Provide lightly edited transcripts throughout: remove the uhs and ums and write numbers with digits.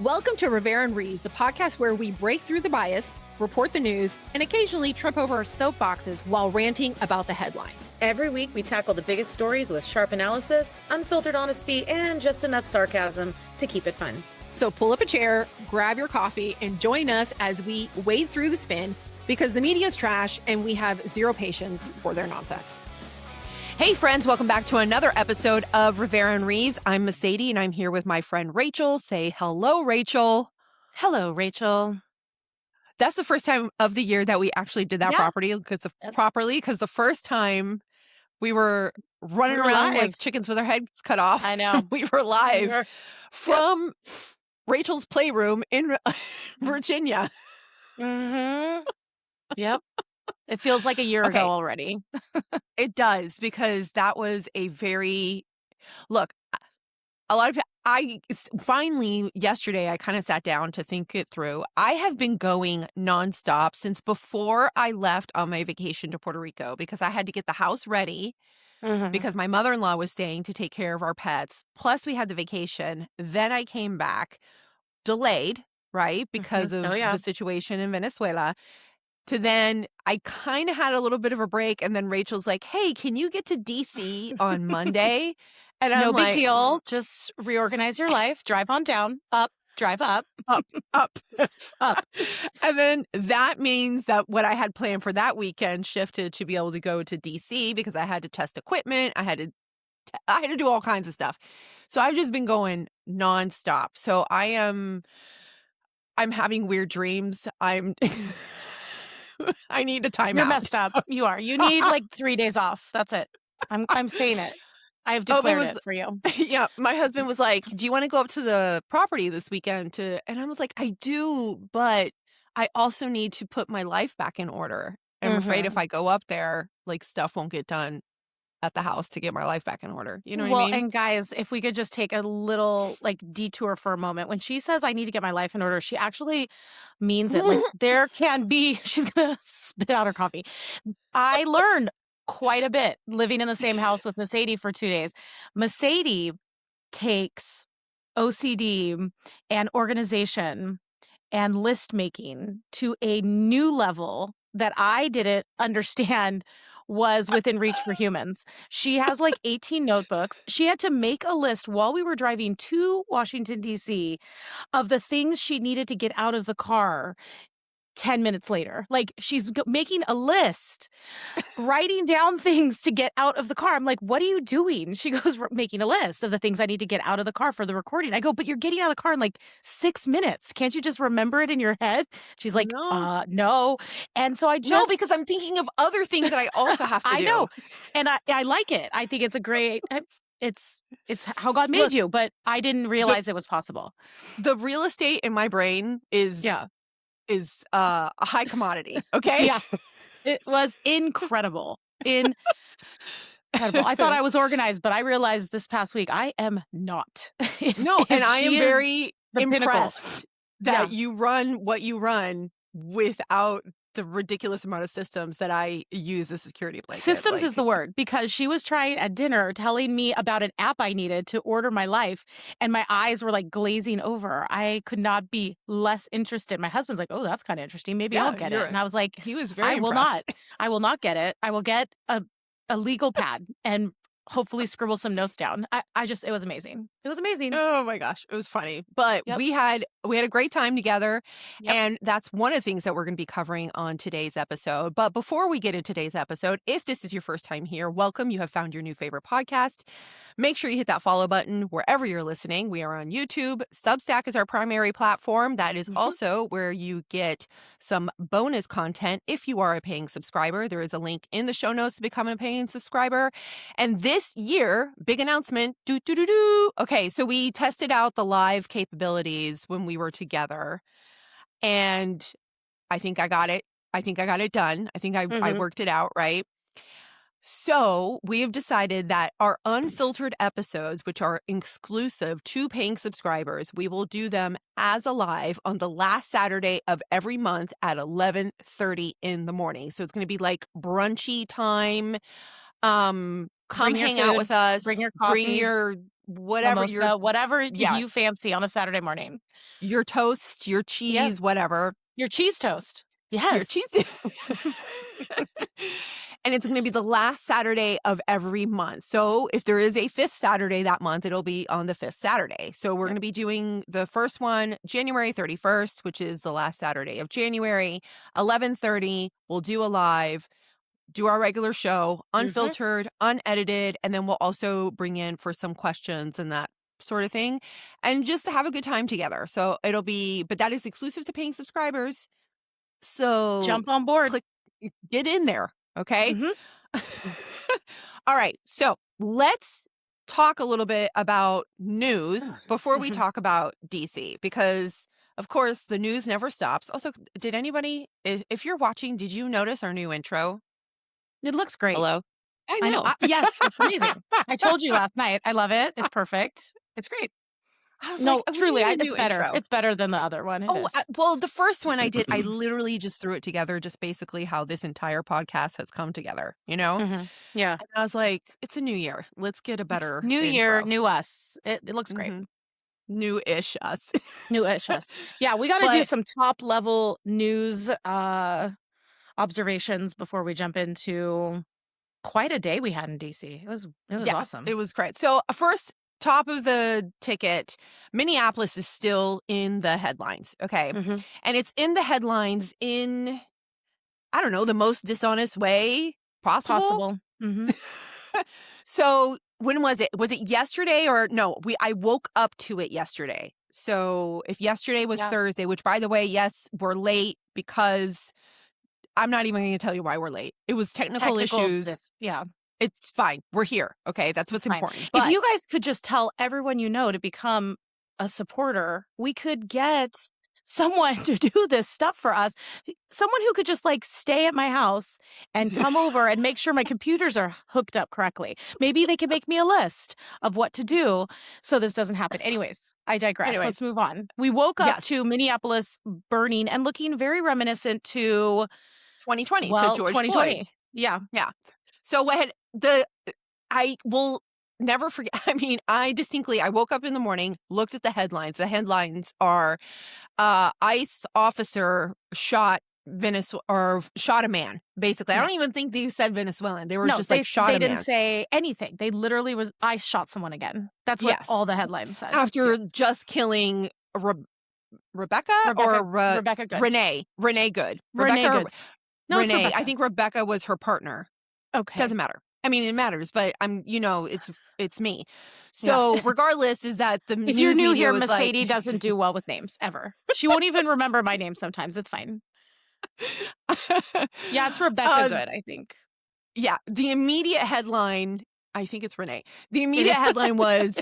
Welcome to Rivera and Reeves, the podcast where we break through the bias, report the news, and occasionally trip over our soapboxes while ranting about the headlines. Every week, we tackle the biggest stories with sharp analysis, unfiltered honesty, and just enough sarcasm to keep it fun. So pull up a chair, grab your coffee, and join us as we wade through the spin because the media is trash and we have zero patience for their nonsense. Hey friends, welcome back to another episode of Rivera and Reeves. I'm Mercedes and I'm here with my friend Rachel. Say hello, Rachel. Hello, Rachel. That's the first time of the year that we actually did that properly because the first time we were running around like chickens with our heads cut off. I know. We were live from Rachel's playroom in Virginia. Mm-hmm. Yep. It feels like a year ago already. It does, because that was a very, look, a lot of, finally yesterday, I kind of sat down to think it through. I have been going nonstop since before I left on my vacation to Puerto Rico because I had to get the house ready because my mother-in-law was staying to take care of our pets. Plus we had the vacation. Then I came back delayed, right? Because of the situation in Venezuela. To then I kind of had a little bit of a break, and then Rachel's like, hey, can you get to DC on Monday? And I'm no like, big deal. Just reorganize your life. Drive on down, up, drive up, up. And then that means that what I had planned for that weekend shifted to be able to go to DC because I had to test equipment. I had to do all kinds of stuff. So I've just been going nonstop. So I'm having weird dreams. I need a timeout. You're messed up. You are. You need like 3 days off. That's it. I'm saying it. I have declared it for you. Yeah. My husband was like, do you want to go up to the property this weekend? And I was like, I do, but I also need to put my life back in order. I'm afraid if I go up there, like stuff won't get done at the house to get my life back in order. You know what I mean? Well, and guys, if we could just take a little like detour for a moment. When she says I need to get my life in order, she actually means it. Like there can be, she's going to spit out her coffee. I learned quite a bit living in the same house with Mercedes for 2 days. Mercedes takes OCD and organization and list making to a new level that I didn't understand was within reach for humans. She has like 18 notebooks. She had to make a list while we were driving to Washington, D.C. of the things she needed to get out of the car 10 minutes later. Like she's making a list, writing down things to get out of the car. I'm like, what are you doing? She goes, making a list of the things I need to get out of the car for the recording. I go, but you're getting out of the car in like 6 minutes. Can't you just remember it in your head? She's like, no. And so I just... No, because I'm thinking of other things that I also have to do. I know. And I like it. I think it's a great... It's how God made you, but I didn't realize it was possible. The real estate in my brain is a high commodity. Okay. Yeah. It was incredible. Incredible. I thought I was organized, but I realized this past week I am not. No, and I am very impressed that Yeah. you run what you run without the ridiculous amount of systems that I use as a security blanket. Systems is the word, because she was trying at dinner telling me about an app I needed to order my life, and my eyes were like glazing over. I could not be less interested. My husband's like, oh, that's kind of interesting. Maybe I'll get it. And I was like, he was very impressed. I will not get it. I will get a legal pad and hopefully scribble some notes down. It was amazing. It was amazing. Oh my gosh, it was funny. But we had a great time together, and that's one of the things that we're going to be covering on today's episode. But before we get into today's episode, if this is your first time here, welcome. You have found your new favorite podcast. Make sure you hit that follow button wherever you're listening. We are on YouTube. Substack is our primary platform. That is also where you get some bonus content if you are a paying subscriber. There is a link in the show notes to become a paying subscriber. And this year, big announcement, Okay, so we tested out the live capabilities when we were together, and I think I got it. I think I got it done. I think I worked it out, right? So we have decided that our unfiltered episodes, which are exclusive to paying subscribers, we will do them as a live on the last Saturday of every month at 11:30 in the morning. So it's going to be like brunchy time. Come hang out with us. Bring your coffee. Bring your whatever mimosa, whatever yeah. you fancy on a Saturday morning. Your toast, your cheese, Yes. whatever. Your cheese toast. Yes. Your cheese. And it's going to be the last Saturday of every month. So if there is a 5th Saturday that month, it'll be on the 5th Saturday. So we're going to be doing the first one January 31st, which is the last Saturday of January, 11:30. We'll do a live, do our regular show, unfiltered, unedited, and then we'll also bring in for some questions and that sort of thing, and just to have a good time together. So it'll be, but that is exclusive to paying subscribers. So jump on board. Get in there. Okay. All right. So let's talk a little bit about news before we talk about DC, because of course the news never stops. Also, did anybody, if you're watching, did you notice our new intro? It looks great. Hello. I know. Yes, it's amazing. I told you last night. I love it. It's perfect. It's great. No, like, truly, it's better. Intro. It's better than the other one. Well, the first one I did, I literally just threw it together, just basically how this entire podcast has come together, you know? Yeah. And I was like, it's a new year. Let's get a better new intro. year, new us. It looks great. New-ish us. New-ish us. Yeah, we got to do some top level news observations before we jump into quite a day we had in DC. It was awesome. It was great. So first, top of the ticket, Minneapolis is still in the headlines. Okay. And it's in the headlines in, I don't know, the most dishonest way possible. So when was it? Was it yesterday or no? I woke up to it yesterday. So if yesterday was Thursday, which by the way, yes, we're late because I'm not even going to tell you why we're late. It was technical issues. Yeah. It's fine. We're here. Okay. That's what's important. But if you guys could just tell everyone you know to become a supporter, we could get someone to do this stuff for us. Someone who could just like stay at my house and come over and make sure my computers are hooked up correctly. Maybe they can make me a list of what to do so this doesn't happen. Anyways, I digress. Let's move on. We woke up to Minneapolis burning and looking very reminiscent to 2020, to George 2020. Floyd. Yeah. So I will never forget. I mean, I woke up in the morning, looked at the headlines. The headlines are ICE officer shot a man, basically. I don't even think they said Venezuelan. They were just like shot a man. They didn't say anything. They literally was, I shot someone again. That's what all the headlines said. After just killing Rebecca Good. Renee Good. Renee Good. No, Renee. I think Rebecca was her partner. Okay. Doesn't matter. I mean, it matters, but it's me. So regardless, is that the if you're new here, Mercedes doesn't do well with names ever. She won't even remember my name sometimes. It's fine. Yeah, it's Rebecca Good, I think. Yeah, the immediate headline, I think it's Renee. The immediate headline was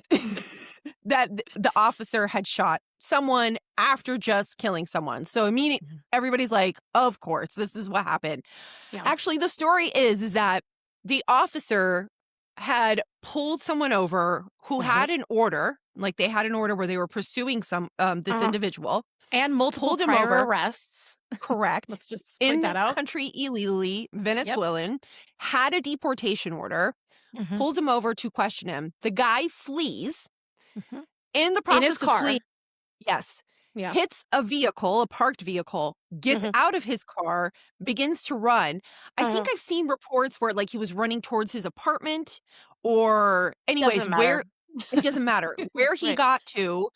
that the officer had shot someone after just killing someone. So immediately, everybody's like, of course, this is what happened. Yeah. Actually, the story is that the officer had pulled someone over who had an order, like they had an order where they were pursuing this individual. And multiple prior arrests. Correct. Let's just point that out. In the country illegally, Venezuelan, had a deportation order, pulls him over to question him. The guy flees. In the process of fleeing, hits a parked vehicle, gets out of his car, begins to run. I think I've seen reports where like he was running towards his apartment or anyways, where it doesn't matter where he got to.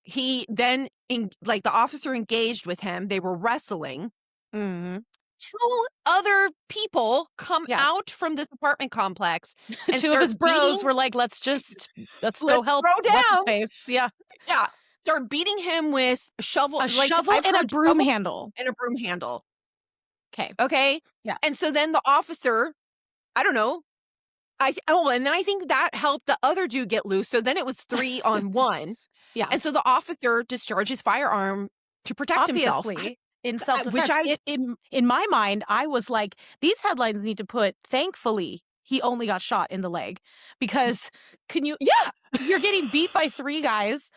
He then, the officer engaged with him. They were wrestling. 2 other people come out from this apartment complex. And 2 of his bros were like, let's go help. Throw down. What's his face? Yeah. Yeah. Start beating him with a shovel and a broom handle. And a broom handle. Okay. Yeah. And so then the officer, I don't know. And then I think that helped the other dude get loose. So then it was 3 on 1. Yeah. And so the officer discharged his firearm to protect himself. In self-defense. In my mind, I was like, these headlines need to put, thankfully, he only got shot in the leg. Because you're getting beat by 3 guys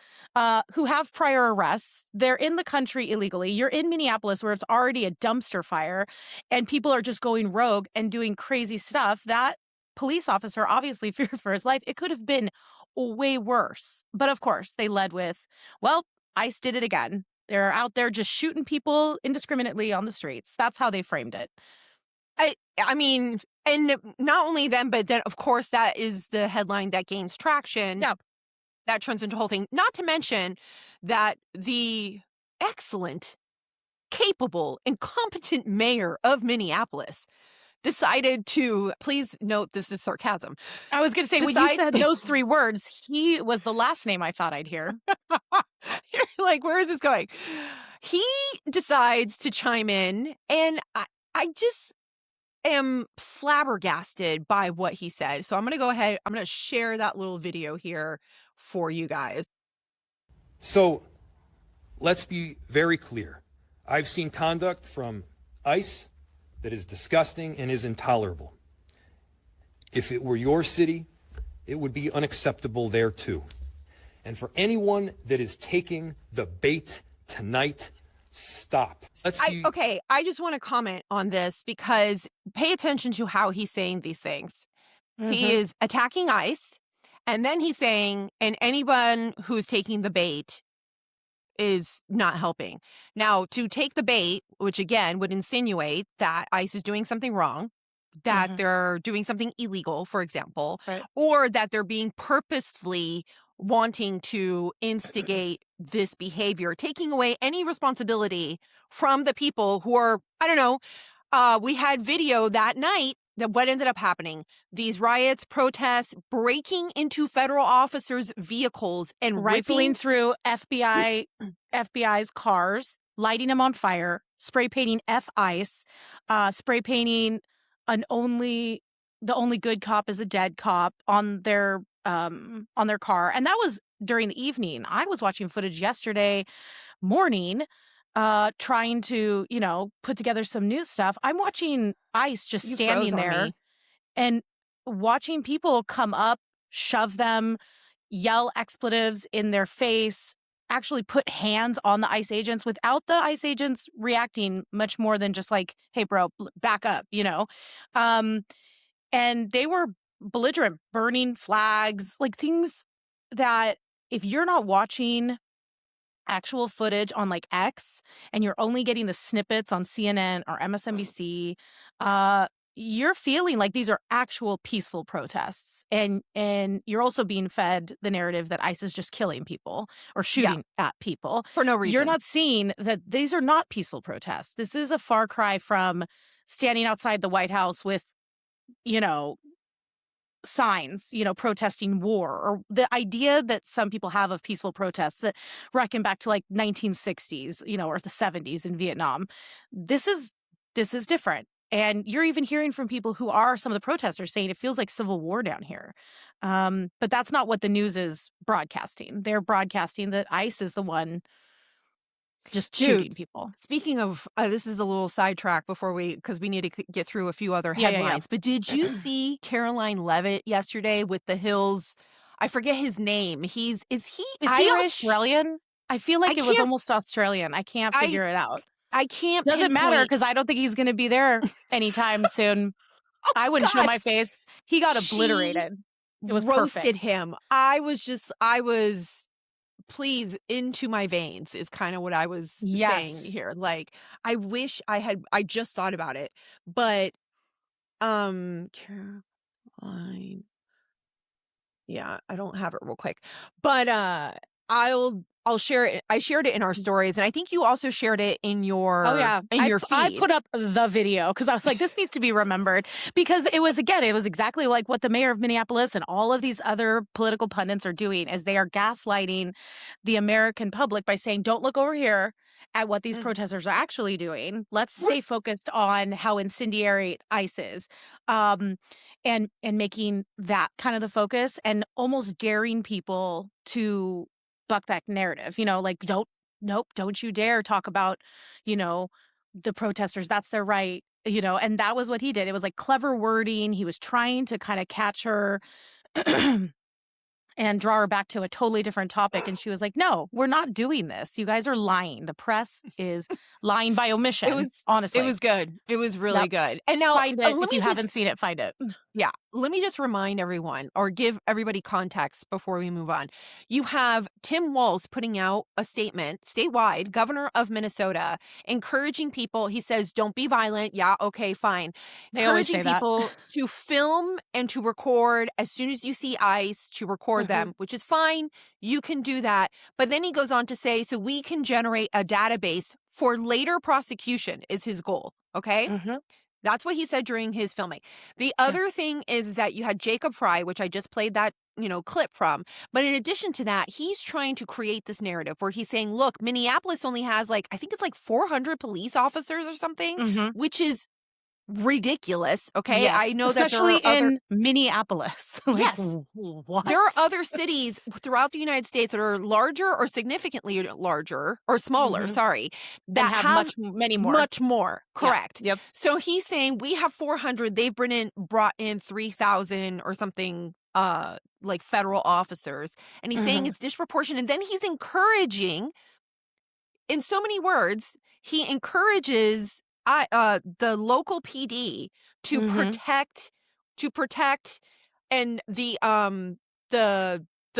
who have prior arrests. They're in the country illegally. You're in Minneapolis where it's already a dumpster fire and people are just going rogue and doing crazy stuff. That police officer obviously feared for his life. It could have been way worse. But of course, they led with, well, ICE did it again. They're out there just shooting people indiscriminately on the streets. That's how they framed it. I mean, and not only them, but then, of course, that is the headline that gains traction. Yeah. That turns into a whole thing. Not to mention that the excellent, capable, and competent mayor of Minneapolis decided to, please note this is sarcasm. I was going to say, when you said those 3 words, he was the last name I thought I'd hear. You're like, where is this going? He decides to chime in, and I just am flabbergasted by what he said. So I'm going to go ahead. I'm going to share that little video here for you guys. So let's be very clear. I've seen conduct from ICE that is disgusting and is intolerable. If it were your city, it would be unacceptable there too. And for anyone that is taking the bait tonight, stop. Okay, I just want to comment on this because pay attention to how he's saying these things. Mm-hmm. He is attacking ICE, and then he's saying, and anyone who's taking the bait is not helping. Now, to take the bait, which again would insinuate that ICE is doing something wrong, that they're doing something illegal, for example, right, or that they're being purposefully wanting to instigate this behavior, taking away any responsibility from the people who are, I don't know, we had video that night that what ended up happening, these riots, protests, breaking into federal officers' vehicles and rifling through FBI's cars, lighting them on fire, spray painting F-ICE, spray painting the only good cop is a dead cop on their car. And that was during the evening. I was watching footage yesterday morning, trying to, put together some news stuff. I'm watching ICE just standing there and watching people come up, shove them, yell expletives in their face, actually put hands on the ICE agents without the ICE agents reacting much more than just like, hey, bro, back up, and they were belligerent, burning flags, like things that if you're not watching actual footage on like X and you're only getting the snippets on CNN or MSNBC, you're feeling like these are actual peaceful protests. And you're also being fed the narrative that ICE is just killing people or shooting at people. For no reason. You're not seeing that these are not peaceful protests. This is a far cry from standing outside the White House with, signs, protesting war, or the idea that some people have of peaceful protests that reckon back to like 1960s, or the 70s in Vietnam. This is different. And you're even hearing from people who are some of the protesters saying it feels like civil war down here. But that's not what the news is broadcasting. They're broadcasting that ICE is the one just shooting people. Speaking of, this is a little sidetrack because we need to get through a few other headlines. Yeah. But did you see Caroline Levitt yesterday with the Hills? I forget his name. Is he Irish? He Australian? I feel like it was almost Australian. I can't figure it out. I can't. Doesn't matter because I don't think he's going to be there anytime soon. I wouldn't show my face. He got obliterated. It was roasted perfect. Him. Please, into my veins is kind of what I was saying here. Like, I wish I just thought about it, but, Caroline, yeah, I don't have it real quick, but, I'll share it. I shared it in our stories, and I think you also shared it in your your feed. I put up the video because I was like, this needs to be remembered because it was exactly like what the mayor of Minneapolis and all of these other political pundits are doing is they are gaslighting the American public by saying, don't look over here at what these protesters are actually doing. Let's stay focused on how incendiary ICE is, and making that kind of the focus and almost daring people to buck that narrative, like don't you dare talk about, the protesters. That's their right, and that was what he did. It was like clever wording. He was trying to kind of catch her and draw her back to a totally different topic. And she was like, no, we're not doing this. You guys are lying. The press is lying by omission. Honestly. It was good. It was really good. And now find it. If you haven't seen it, find it. Yeah. Let me just remind everyone or give everybody context before we move on. You have Tim Walz putting out a statement statewide, governor of Minnesota, encouraging people. He says, don't be violent. Yeah. Okay, fine. They always say that. Encouraging people to film and to record as soon as you see ICE to record them, which is fine. You can do that. But then he goes on to say, so we can generate a database for later prosecution is his goal. Okay. That's what he said during his filming. The other thing is that you had Jacob Frey, which I just played that, clip from. But in addition to that, he's trying to create this narrative where he's saying, look, Minneapolis only has I think it's 400 police officers or something, which is ridiculous. Okay. Yes. I know especially that there are in Minneapolis. Yes. What? There are other cities throughout the United States that are larger or significantly larger or smaller, that have many more. Much more. Correct. Yep. So he's saying we have 400. They've brought in 3,000 or something federal officers. And he's saying it's disproportionate. And then he's encouraging, in so many words, he encourages the local PD to protect and the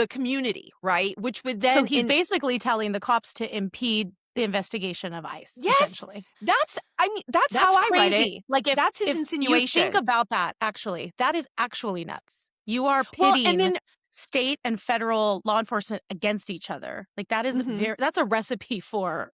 community, right? Which would then so he's basically telling the cops to impede the investigation of ICE. Yes, essentially. that's how I read crazy. it. That's his insinuation. You think about that. Actually, that is actually nuts. You are pitting state and federal law enforcement against each other. That is that's a recipe for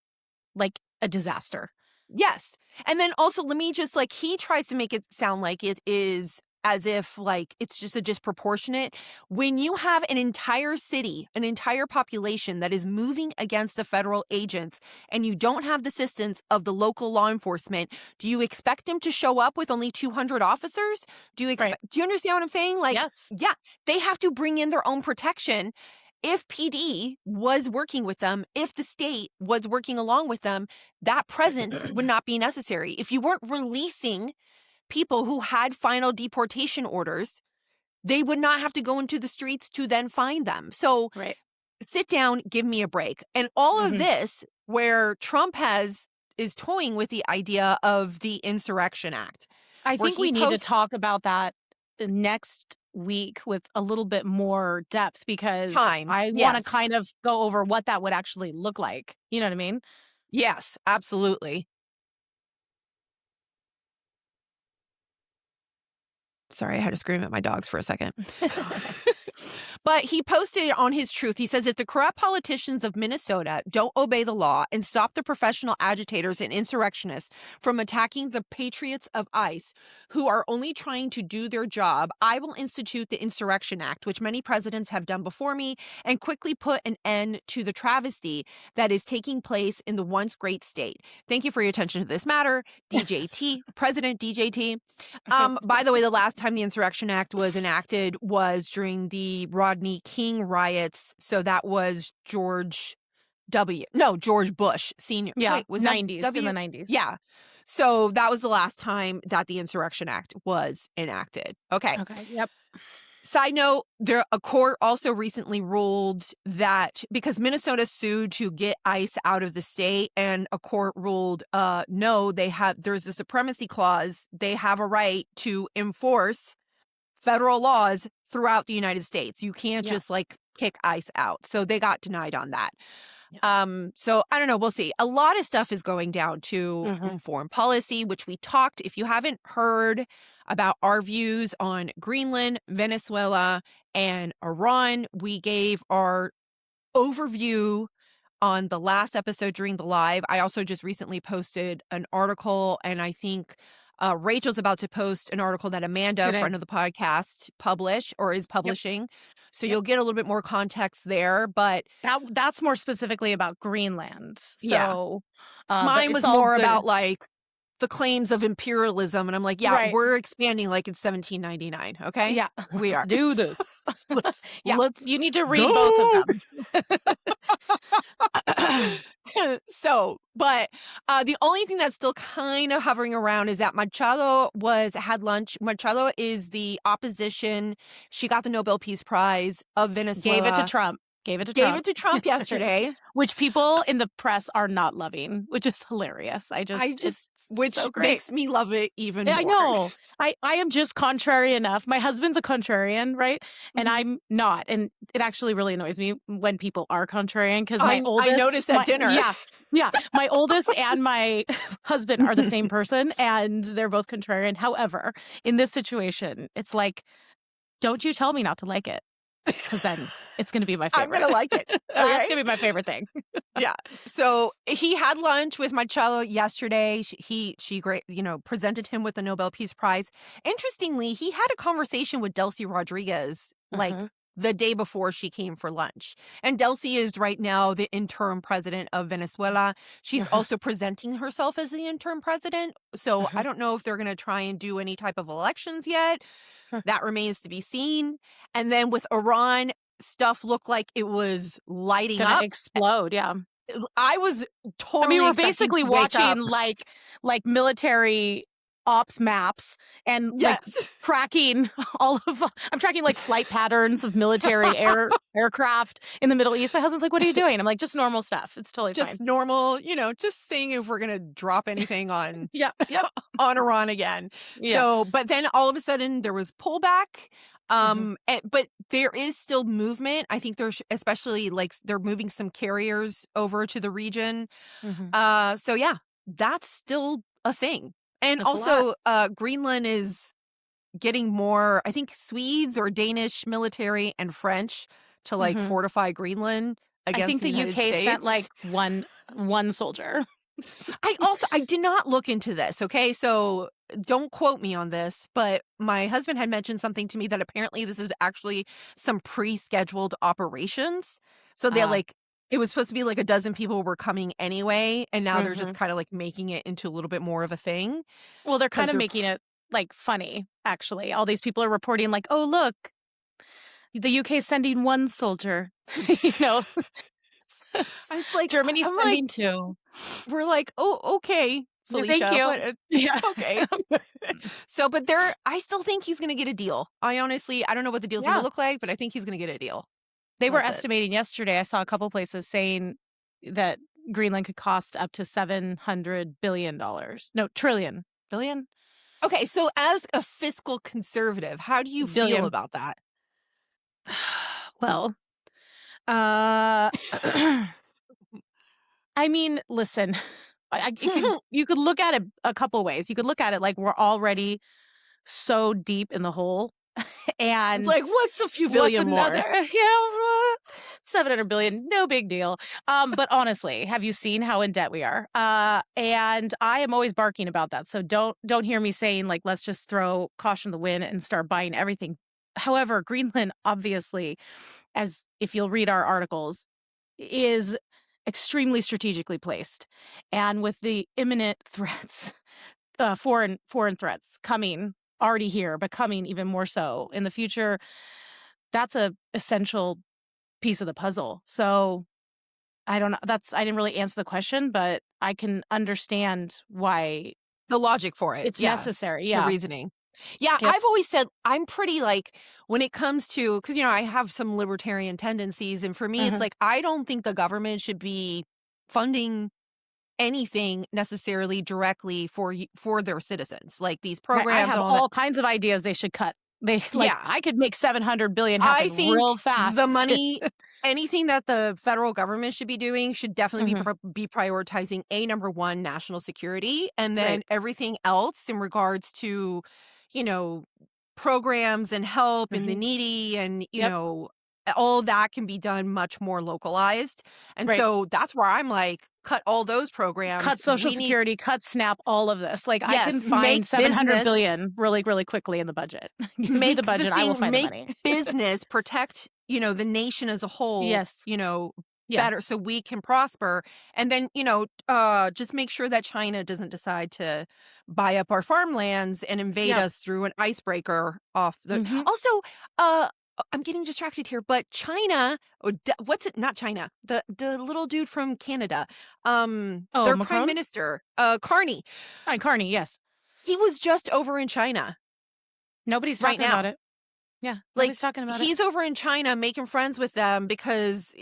a disaster. Yes. And then also, let me just he tries to make it sound like it is as if it's just a disproportionate. When you have an entire city, an entire population that is moving against the federal agents and you don't have the assistance of the local law enforcement, do you expect them to show up with only 200 officers? Do you understand what I'm saying? Yes. Yeah, they have to bring in their own protection. If PD was working with them, if the state was working along with them, that presence would not be necessary. If you weren't releasing people who had final deportation orders, they would not have to go into the streets to then find them. So sit down, give me a break. And all of this where Trump is toying with the idea of the Insurrection Act. I think we need to talk about that next week with a little bit more depth because I want to kind of go over what that would actually look like. You know what I mean? Yes, absolutely. Sorry, I had to scream at my dogs for a second. But he posted on his Truth. He says, if the corrupt politicians of Minnesota don't obey the law and stop the professional agitators and insurrectionists from attacking the patriots of ICE who are only trying to do their job, I will institute the Insurrection Act, which many presidents have done before me, and quickly put an end to the travesty that is taking place in the once great state. Thank you for your attention to this matter. DJT, President DJT. By the way, the last time the Insurrection Act was enacted was during the Rodney King riots. So that was George Bush Sr. Yeah, Wait, was 90s, that in the 90s. Yeah. So that was the last time that the Insurrection Act was enacted. Okay. Yep. Side note, a court also recently ruled that because Minnesota sued to get ICE out of the state, and a court ruled, no, there's a supremacy clause. They have a right to enforce federal laws throughout the United States. You can't just kick ICE out. So they got denied on that. So I don't know. We'll see. A lot of stuff is going down to foreign policy, which we talked. If you haven't heard about our views on Greenland, Venezuela, and Iran, we gave our overview on the last episode during the live. I also just recently posted an article, and I think Rachel's about to post an article that Amanda, friend of the podcast, is publishing. So you'll get a little bit more context there, but that's more specifically about Greenland. So mine was more about the claims of imperialism, and I'm like, we're expanding like it's 1799. Okay, yeah, we are. Let's do this. Let's you need to read both of them. So No, but the only thing that's still kind of hovering around is that Machado had lunch. Machado is the opposition. She got the Nobel Peace Prize of Venezuela. Gave it to Trump. Gave it to Trump yesterday. Which people in the press are not loving, which is hilarious. Which so great. makes me love it even more. I know. I am just contrary enough. My husband's a contrarian, right? And I'm not. And it actually really annoys me when people are contrarian because my oldest... I noticed at dinner. Yeah. My oldest and my husband are the same person, and they're both contrarian. However, in this situation, it's like, don't you tell me not to like it. Because then it's going to be my favorite. I'm going to like it. Okay? That's going to be my favorite thing. Yeah. So he had lunch with Machado yesterday. She presented him with the Nobel Peace Prize. Interestingly, he had a conversation with Delcy Rodriguez like the day before she came for lunch. And Delcy is right now the interim president of Venezuela. She's also presenting herself as the interim president. So I don't know if they're going to try and do any type of elections yet. That remains to be seen. And then with Iran, stuff looked like it was lighting Gonna up. Explode, yeah. I was totally we're basically watching like military ops maps and like tracking I'm tracking like flight patterns of military aircraft in the Middle East. My husband's like, what are you doing? I'm like, just normal stuff. It's totally just fine. Normal, just seeing if we're going to drop anything on yep. on Iran again. Yeah. So, but then all of a sudden there was pullback. But there is still movement. I think there's especially like they're moving some carriers over to the region. So yeah, that's still a thing. And That's also, Greenland is getting more, I think, Swedes or Danish military and French to like fortify Greenland against I think the United UK States. sent like one soldier. I did not look into this. Okay. So don't quote me on this, but my husband had mentioned something to me that apparently this is actually some pre-scheduled operations. So they're like, it was supposed to be like a dozen people were coming anyway, and now they're just kind of like making it into a little bit more of a thing. Well, they're kind of making it like funny, actually. All these people are reporting like, oh, look, the UK's sending one soldier. I was like, Germany's sending two. We're like, oh, okay, Felicia. Thank you. Okay. So, but I still think he's going to get a deal. I don't know what the deal's going to look like, but I think he's going to get a deal. They were estimating yesterday, I saw a couple places saying that Greenland could cost up to $700 billion. No, trillion. Billion? Okay, so as a fiscal conservative, how do you feel about that? Well, I mean, listen, you could look at it a couple ways. You could look at it like we're already so deep in the hole. And it's like, what's a few billion more? 700 billion, no big deal. But honestly, have you seen how in debt we are? And I am always barking about that. So don't hear me saying like, let's just throw caution to the wind and start buying everything. However, Greenland, obviously, as if you'll read our articles, is extremely strategically placed. And with the imminent threats, foreign threats coming already here, but coming even more so in the future, that's a essential piece of the puzzle. So I don't know. I didn't really answer the question, but I can understand why the logic for it. It's necessary. Yeah. The reasoning. Yeah. Yep. I've always said I'm pretty like when it comes to, because, I have some libertarian tendencies. And for me, it's like, I don't think the government should be funding anything necessarily directly for their citizens, like these programs. Right. I have all kinds of ideas they should cut. I could make 700 billion happen real fast. The money, anything that the federal government should be doing should definitely be prioritizing number one, national security, and then everything else in regards to, programs and help and the needy and, all that can be done much more localized. And so that's where I'm like, cut all those programs. Cut Social Security, cut SNAP, all of this. Like, I can find 700 billion really, really quickly in the budget. Make the budget, I will find the money. Business, protect, the nation as a whole. Yes. Better so we can prosper. And then, just make sure that China doesn't decide to buy up our farmlands and invade us through an icebreaker off the... Also, I'm getting distracted here, but China, what's it? Not China. The little dude from Canada, their Macron? prime minister, Carney. Hi, Carney. Yes. He was just over in China. Nobody's Right talking now. about it. Yeah. Like, Nobody's talking about it. he's over in China making friends with them because,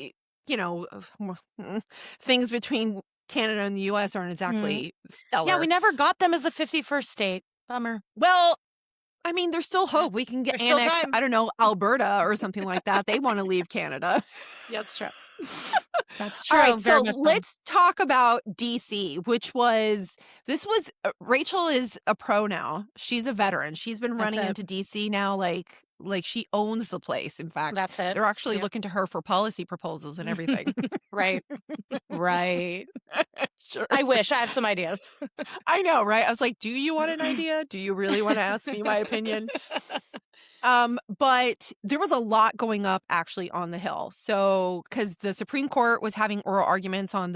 things between Canada and the U.S. aren't exactly stellar. Yeah, we never got them as the 51st state. Bummer. Well, I mean, there's still hope. We can get There's still annexed, time. I don't know, Alberta or something like that. They want to leave Canada. Yeah, that's true. That's true. All right, very so much so. let's talk about DC, Rachel is a pro now. She's a veteran. She's been running into DC now like she owns the place. In fact, That's it. they're actually looking to her for policy proposals and everything. Right. Right. Sure. I wish I have some ideas. I know, right? I was like, do you want an idea? Do you really want to ask me my opinion? But there was a lot going up actually on the Hill. So, because the Supreme Court was having oral arguments on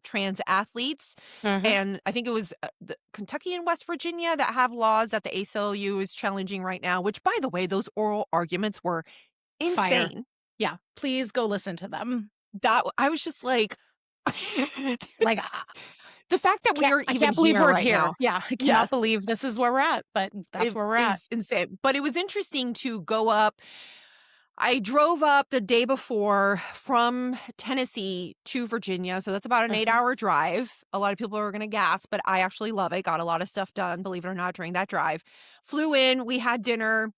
trans athletes, and I think it was the Kentucky and West Virginia that have laws that the ACLU is challenging right now. Which, by the way, those oral arguments were insane. Fire. Yeah, please go listen to them. That I was just like, Like, the fact that we are I even can't believe here we're right here. now. Yeah, I cannot believe this is where we're at, but that's where we're at. It's insane. But it was interesting to go up. I drove up the day before from Tennessee to Virginia. So that's about an 8-hour drive. A lot of people are going to gasp, but I actually love it. Got a lot of stuff done, believe it or not, during that drive. Flew in, we had dinner.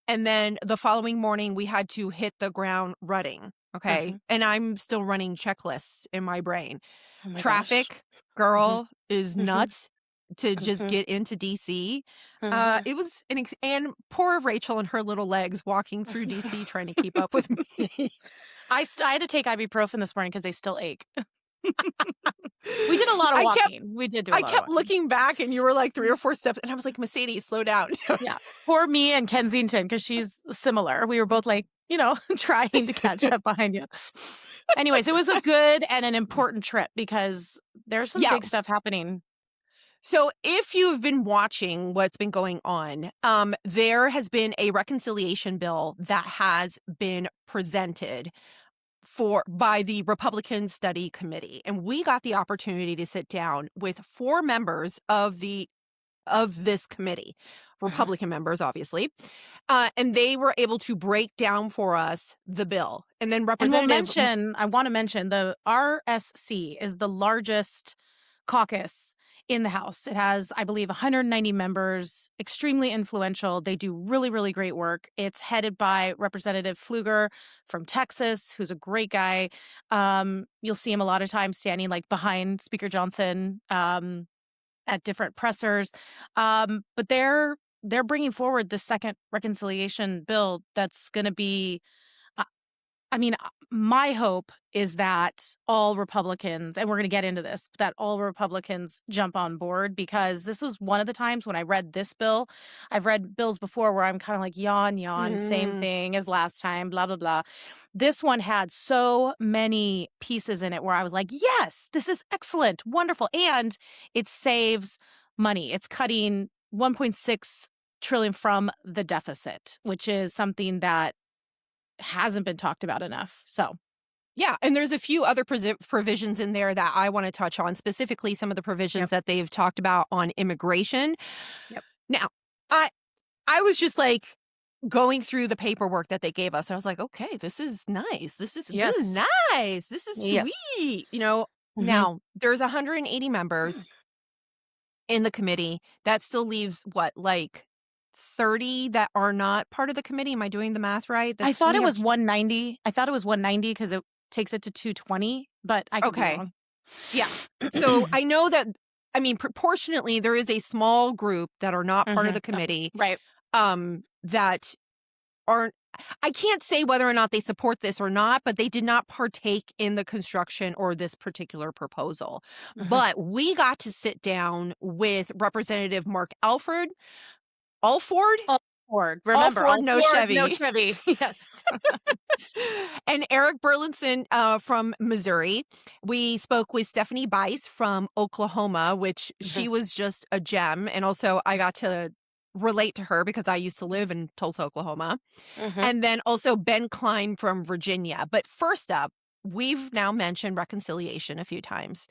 And then the following morning, we had to hit the ground running. Okay. And I'm still running checklists in my brain. Oh my Traffic, gosh. girl, is nuts to just get into DC. It was and poor Rachel and her little legs walking through DC trying to keep up with me. I had to take ibuprofen this morning because they still ache. We did a lot of walking. We did do a lot I of kept walking. looking back and you were like 3 or 4 steps and I was like, Mercedes, slow down. Yeah. Poor me and Kensington because she's similar. We were both like, trying to catch up behind you. Anyways, it was a good and an important trip because there's some big stuff happening. So if you've been watching what's been going on, there has been a reconciliation bill that has been presented by the Republican Study Committee. And we got the opportunity to sit down with 4 members of this committee, Republican members, obviously. And they were able to break down for us the bill. And then Representative... I want to mention the RSC is the largest caucus in the House. It has, I believe, 190 members, extremely influential. They do really, really great work. It's headed by Representative Pfluger from Texas, who's a great guy. You'll see him a lot of times standing like behind Speaker Johnson at different pressers. But they're bringing forward the second reconciliation bill that's going to be, my hope is that all Republicans, and we're going to get into this, that all Republicans jump on board because this was one of the times when I read this bill. I've read bills before where I'm kind of like, yawn, same thing as last time, blah, blah, blah. This one had so many pieces in it where I was like, yes, this is excellent, wonderful. And it saves money. It's cutting 1.6 trillion from the deficit, which is something that hasn't been talked about enough. So, yeah, and there's a few other provisions in there that I want to touch on, specifically some of the provisions that they've talked about on immigration. Now, I was just like going through the paperwork that they gave us, and I was like, okay, this is nice. This is nice. This is sweet. Now there's 180 members in the committee. That still leaves what, like 30 that are not part of the committee. Am I doing the math right? I thought it was 190. I thought it was 190 because it takes it to 220, but I could be wrong. Yeah. So I know that, proportionately, there is a small group that are not part of the committee. Right. That aren't, I can't say whether or not they support this or not, but they did not partake in the construction or this particular proposal. But we got to sit down with Representative Mark Alford. Remember, Alford, no Chevy. No Chevy. Yes. And Eric Burlison from Missouri. We spoke with Stephanie Bice from Oklahoma, which she was just a gem. And also I got to relate to her because I used to live in Tulsa, Oklahoma. Mhm. And then also Ben Cline from Virginia. But first up, we've now mentioned reconciliation a few times.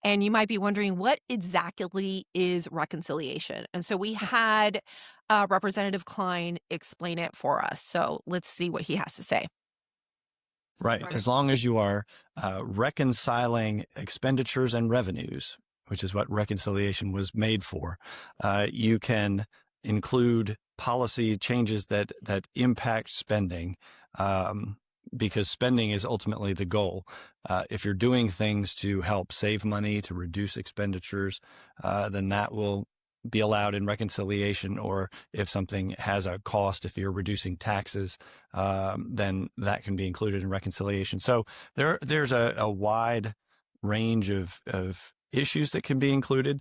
And you might be wondering, what exactly is reconciliation? And so we had Representative Cline explain it for us. So let's see what he has to say. Right. As long as you are reconciling expenditures and revenues, which is what reconciliation was made for, you can include policy changes that impact spending, because spending is ultimately the goal. If you're doing things to help save money, to reduce expenditures, then that will be allowed in reconciliation. Or if something has a cost, if you're reducing taxes, then that can be included in reconciliation. So there's a wide range of issues that can be included,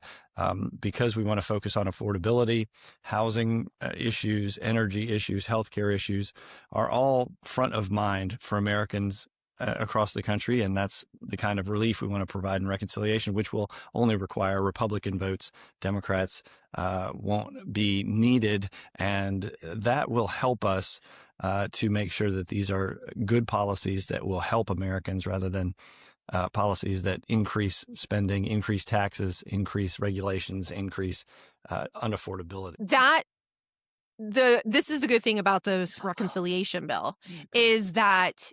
because we want to focus on affordability. Housing issues, energy issues, healthcare issues are all front of mind for Americans across the country, and that's the kind of relief we want to provide in reconciliation, which will only require Republican votes. Democrats won't be needed, and that will help us to make sure that these are good policies that will help Americans rather than policies that increase spending, increase taxes, increase regulations, increase unaffordability. This is the good thing about this reconciliation bill is that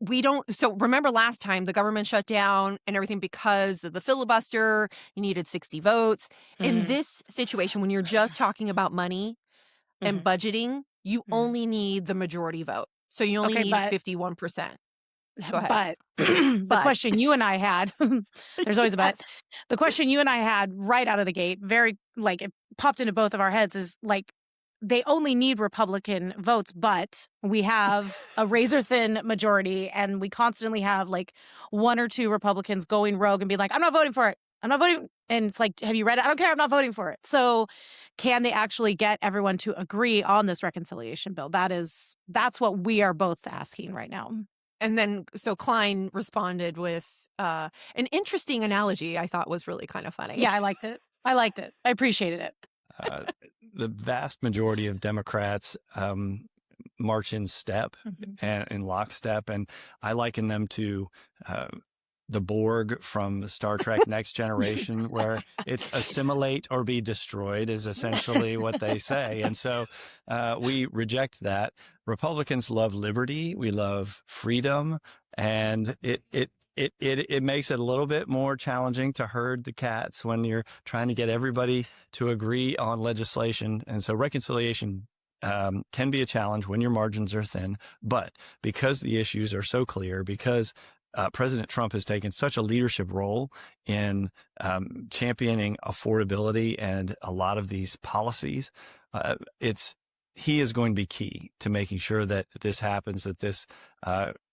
we don't. So remember last time the government shut down and everything because of the filibuster. You needed 60 votes. In this situation, when you're just talking about money and budgeting, you only need the majority vote. So you only need 51%. Go ahead. But the question you and I had, there's always a but. The question you and I had right out of the gate, very like it popped into both of our heads, is like, they only need Republican votes, but we have a razor thin majority, and we constantly have like one or two Republicans going rogue and be like, I'm not voting for it. I'm not voting. And it's like, have you read it? I don't care. I'm not voting for it. So can they actually get everyone to agree on this reconciliation bill? That's what we are both asking right now. And then, so Cline responded with an interesting analogy I thought was really kind of funny. Yeah, I liked it. I appreciated it. The vast majority of Democrats march in step and in lockstep, and I liken them to the Borg from Star Trek Next Generation, where it's assimilate or be destroyed is essentially what they say. And so we reject that. Republicans love liberty. We love freedom. And it makes it a little bit more challenging to herd the cats when you're trying to get everybody to agree on legislation. And so reconciliation can be a challenge when your margins are thin. But because the issues are so clear, because President Trump has taken such a leadership role in championing affordability and a lot of these policies, he is going to be key to making sure that this happens, that this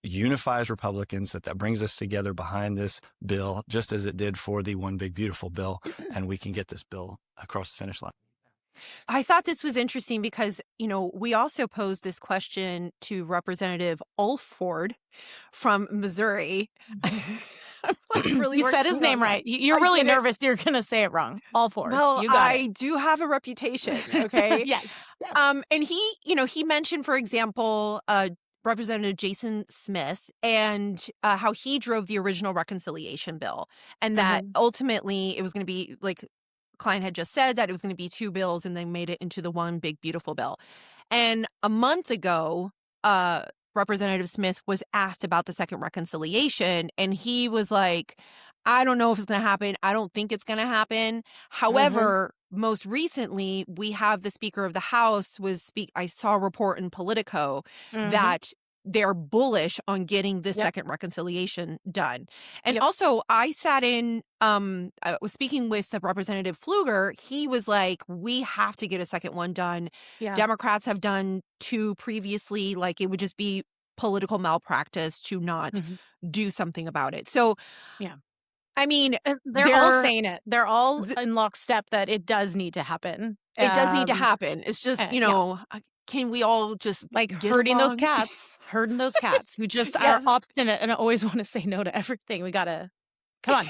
unifies Republicans, that brings us together behind this bill, just as it did for the One Big Beautiful Bill, and we can get this bill across the finish line. I thought this was interesting because, we also posed this question to Representative Alford from Missouri. You said his name right. You're really nervous you're going to say it wrong. Alford. Well, I do have a reputation, okay? Yes. And he mentioned, for example, Representative Jason Smith and how he drove the original reconciliation bill, and that ultimately it was going to be like Cline had just said, that it was going to be two bills, and they made it into the one big beautiful bill. And a month ago, Representative Smith was asked about the second reconciliation, and he was like, I don't know if it's going to happen. I don't think it's going to happen. However, most recently, we have the Speaker of the House I saw a report in Politico that they're bullish on getting this second reconciliation done. And also, I sat in, I was speaking with Representative Pfluger. He was like, we have to get a second one done. Yeah. Democrats have done two previously. Like, it would just be political malpractice to not do something about it. So, I mean, they're all saying it. They're all in lockstep that it does need to happen. It does need to happen. It's just, can we all just like herding those cats who just are obstinate and always want to say no to everything. We gotta, come on.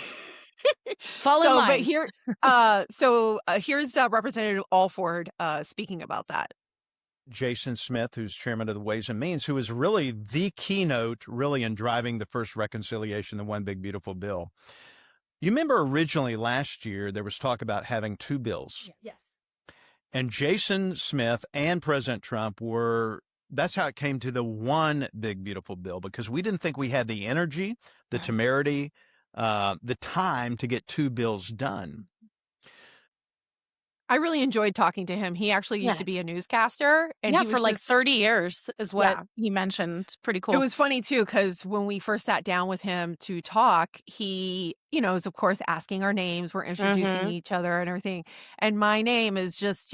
Fall in line. But here, here's Representative Alford speaking about that. Jason Smith, who's chairman of the Ways and Means, who is really the keynote really in driving the first reconciliation, the One Big Beautiful Bill. You remember originally last year, there was talk about having two bills. Yes. And Jason Smith and President Trump that's how it came to the One Big Beautiful Bill, because we didn't think we had the energy, the temerity, the time to get two bills done. I really enjoyed talking to him. He actually used to be a newscaster. And he was for like 30 years is what he mentioned. Pretty cool. It was funny, too, because when we first sat down with him to talk, he, is, of course, asking our names. We're introducing each other and everything. And my name is just,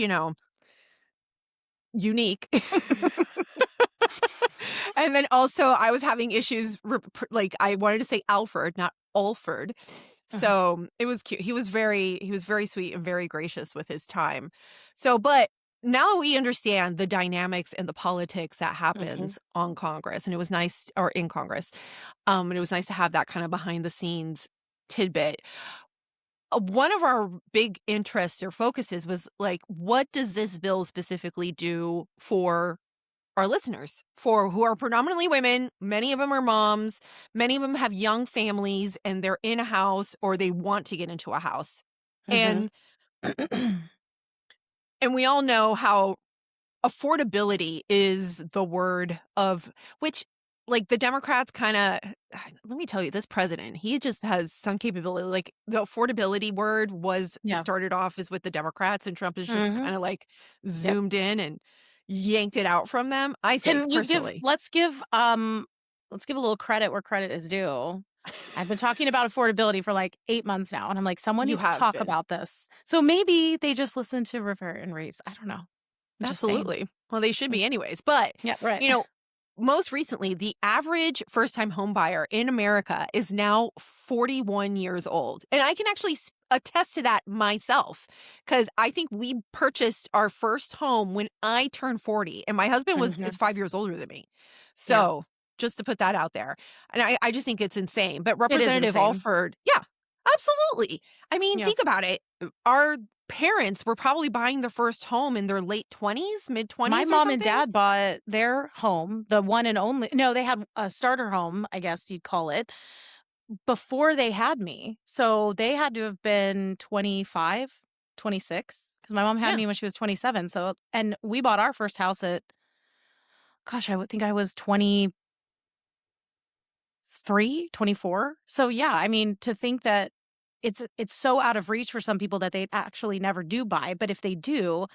unique. And then also I was having issues, like I wanted to say Alford, not Alford. So it was cute. He was very sweet and very gracious with his time. So, but now we understand the dynamics and the politics that happens on Congress, and it was nice, or in Congress. And it was nice to have that kind of behind the scenes tidbit. One of our big interests or focuses was like, what does this bill specifically do for our listeners, for who are predominantly women? Many of them are moms. Many of them have young families and they're in a house or they want to get into a house. And and we all know how affordability is the word of which, like, the Democrats kind of, let me tell you, this president, he just has some capability. Like, the affordability word started off as with the Democrats, and Trump is just kind of like zoomed in and yanked it out from them. I think personally. Let's give a little credit where credit is due. I've been talking about affordability for like 8 months now, and I'm like, someone needs to talk about this. So maybe they just listen to River and Reeves. I don't know. Absolutely. Well, they should be anyways. But most recently, the average first-time home buyer in America is now 41 years old. And I can actually attest to that myself, because I think we purchased our first home when I turned 40, and my husband is 5 years older than me. So just to put that out there. And I just think it's insane. But Representative Alford, absolutely. I mean, think about it. Our parents were probably buying their first home in their late 20s, mid 20s. My mom and dad bought their home, the one and only. No, they had a starter home, I guess you'd call it, before they had me. So they had to have been 25, 26, because my mom had me when she was 27. So, and we bought our first house at, gosh, I would think I was 23, 24. So yeah, I mean, to think that it's so out of reach for some people that they actually never do buy. But if they do,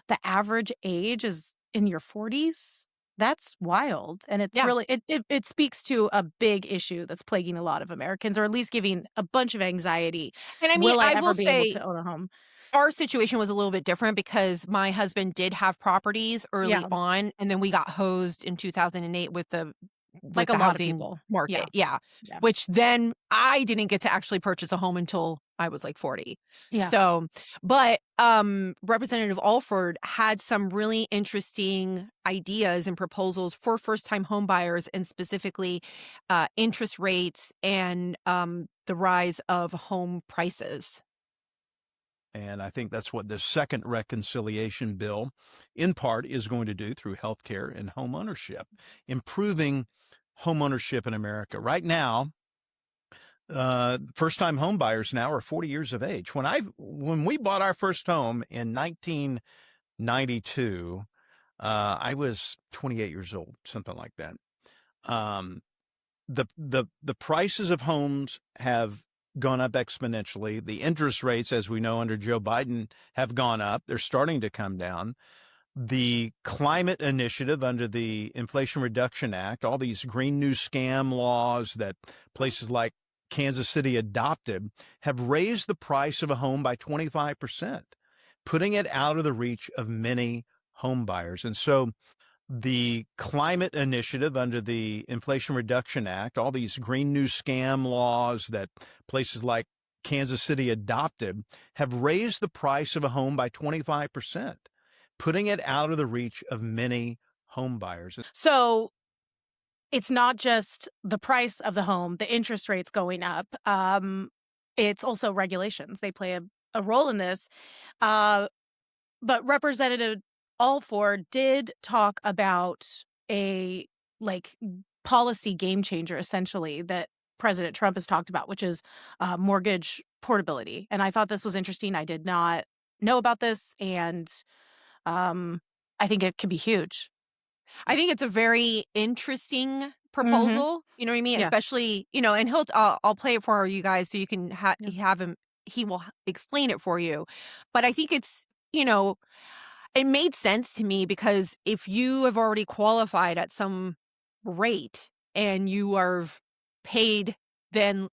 the average age is in your 40s. That's wild. And it's really, it speaks to a big issue that's plaguing a lot of Americans, or at least giving a bunch of anxiety. And I mean, will I I ever will be say, able to own a home? Our situation was a little bit different because my husband did have properties early on, and then we got hosed in 2008 with the like a lot of people market. Which then I didn't get to actually purchase a home until I was like 40. So, but Representative Alford had some really interesting ideas and proposals for first-time home buyers, and specifically interest rates and the rise of home prices. And I think that's what this second reconciliation bill, in part, is going to do through healthcare and home ownership, improving home ownership in America. Right now, first-time home buyers now are 40 years of age. When we bought our first home in 1992, I was 28 years old, something like that. The prices of homes have gone up exponentially. The interest rates, as we know under Joe Biden, have gone up. They're starting to come down. The climate initiative under the Inflation Reduction Act, all these green new scam laws that places like Kansas City adopted, have raised the price of a home by 25%, putting it out of the reach of many home buyers. And so the climate initiative under the Inflation Reduction Act, all these green new scam laws that places like Kansas City adopted, have raised the price of a home by 25%, putting it out of the reach of many home buyers. So it's not just the price of the home, the interest rates going up. it's also regulations. They play a role in this. But Representative Alford did talk about a policy game changer, essentially, that President Trump has talked about, which is mortgage portability. And I thought this was interesting. I did not know about this, and I think it could be huge. I think it's a very interesting proposal. You know what I mean? Yeah. Especially, and I'll play it for you guys so you can have him. He will explain it for you. But I think it's, it made sense to me because if you have already qualified at some rate and you are paid, then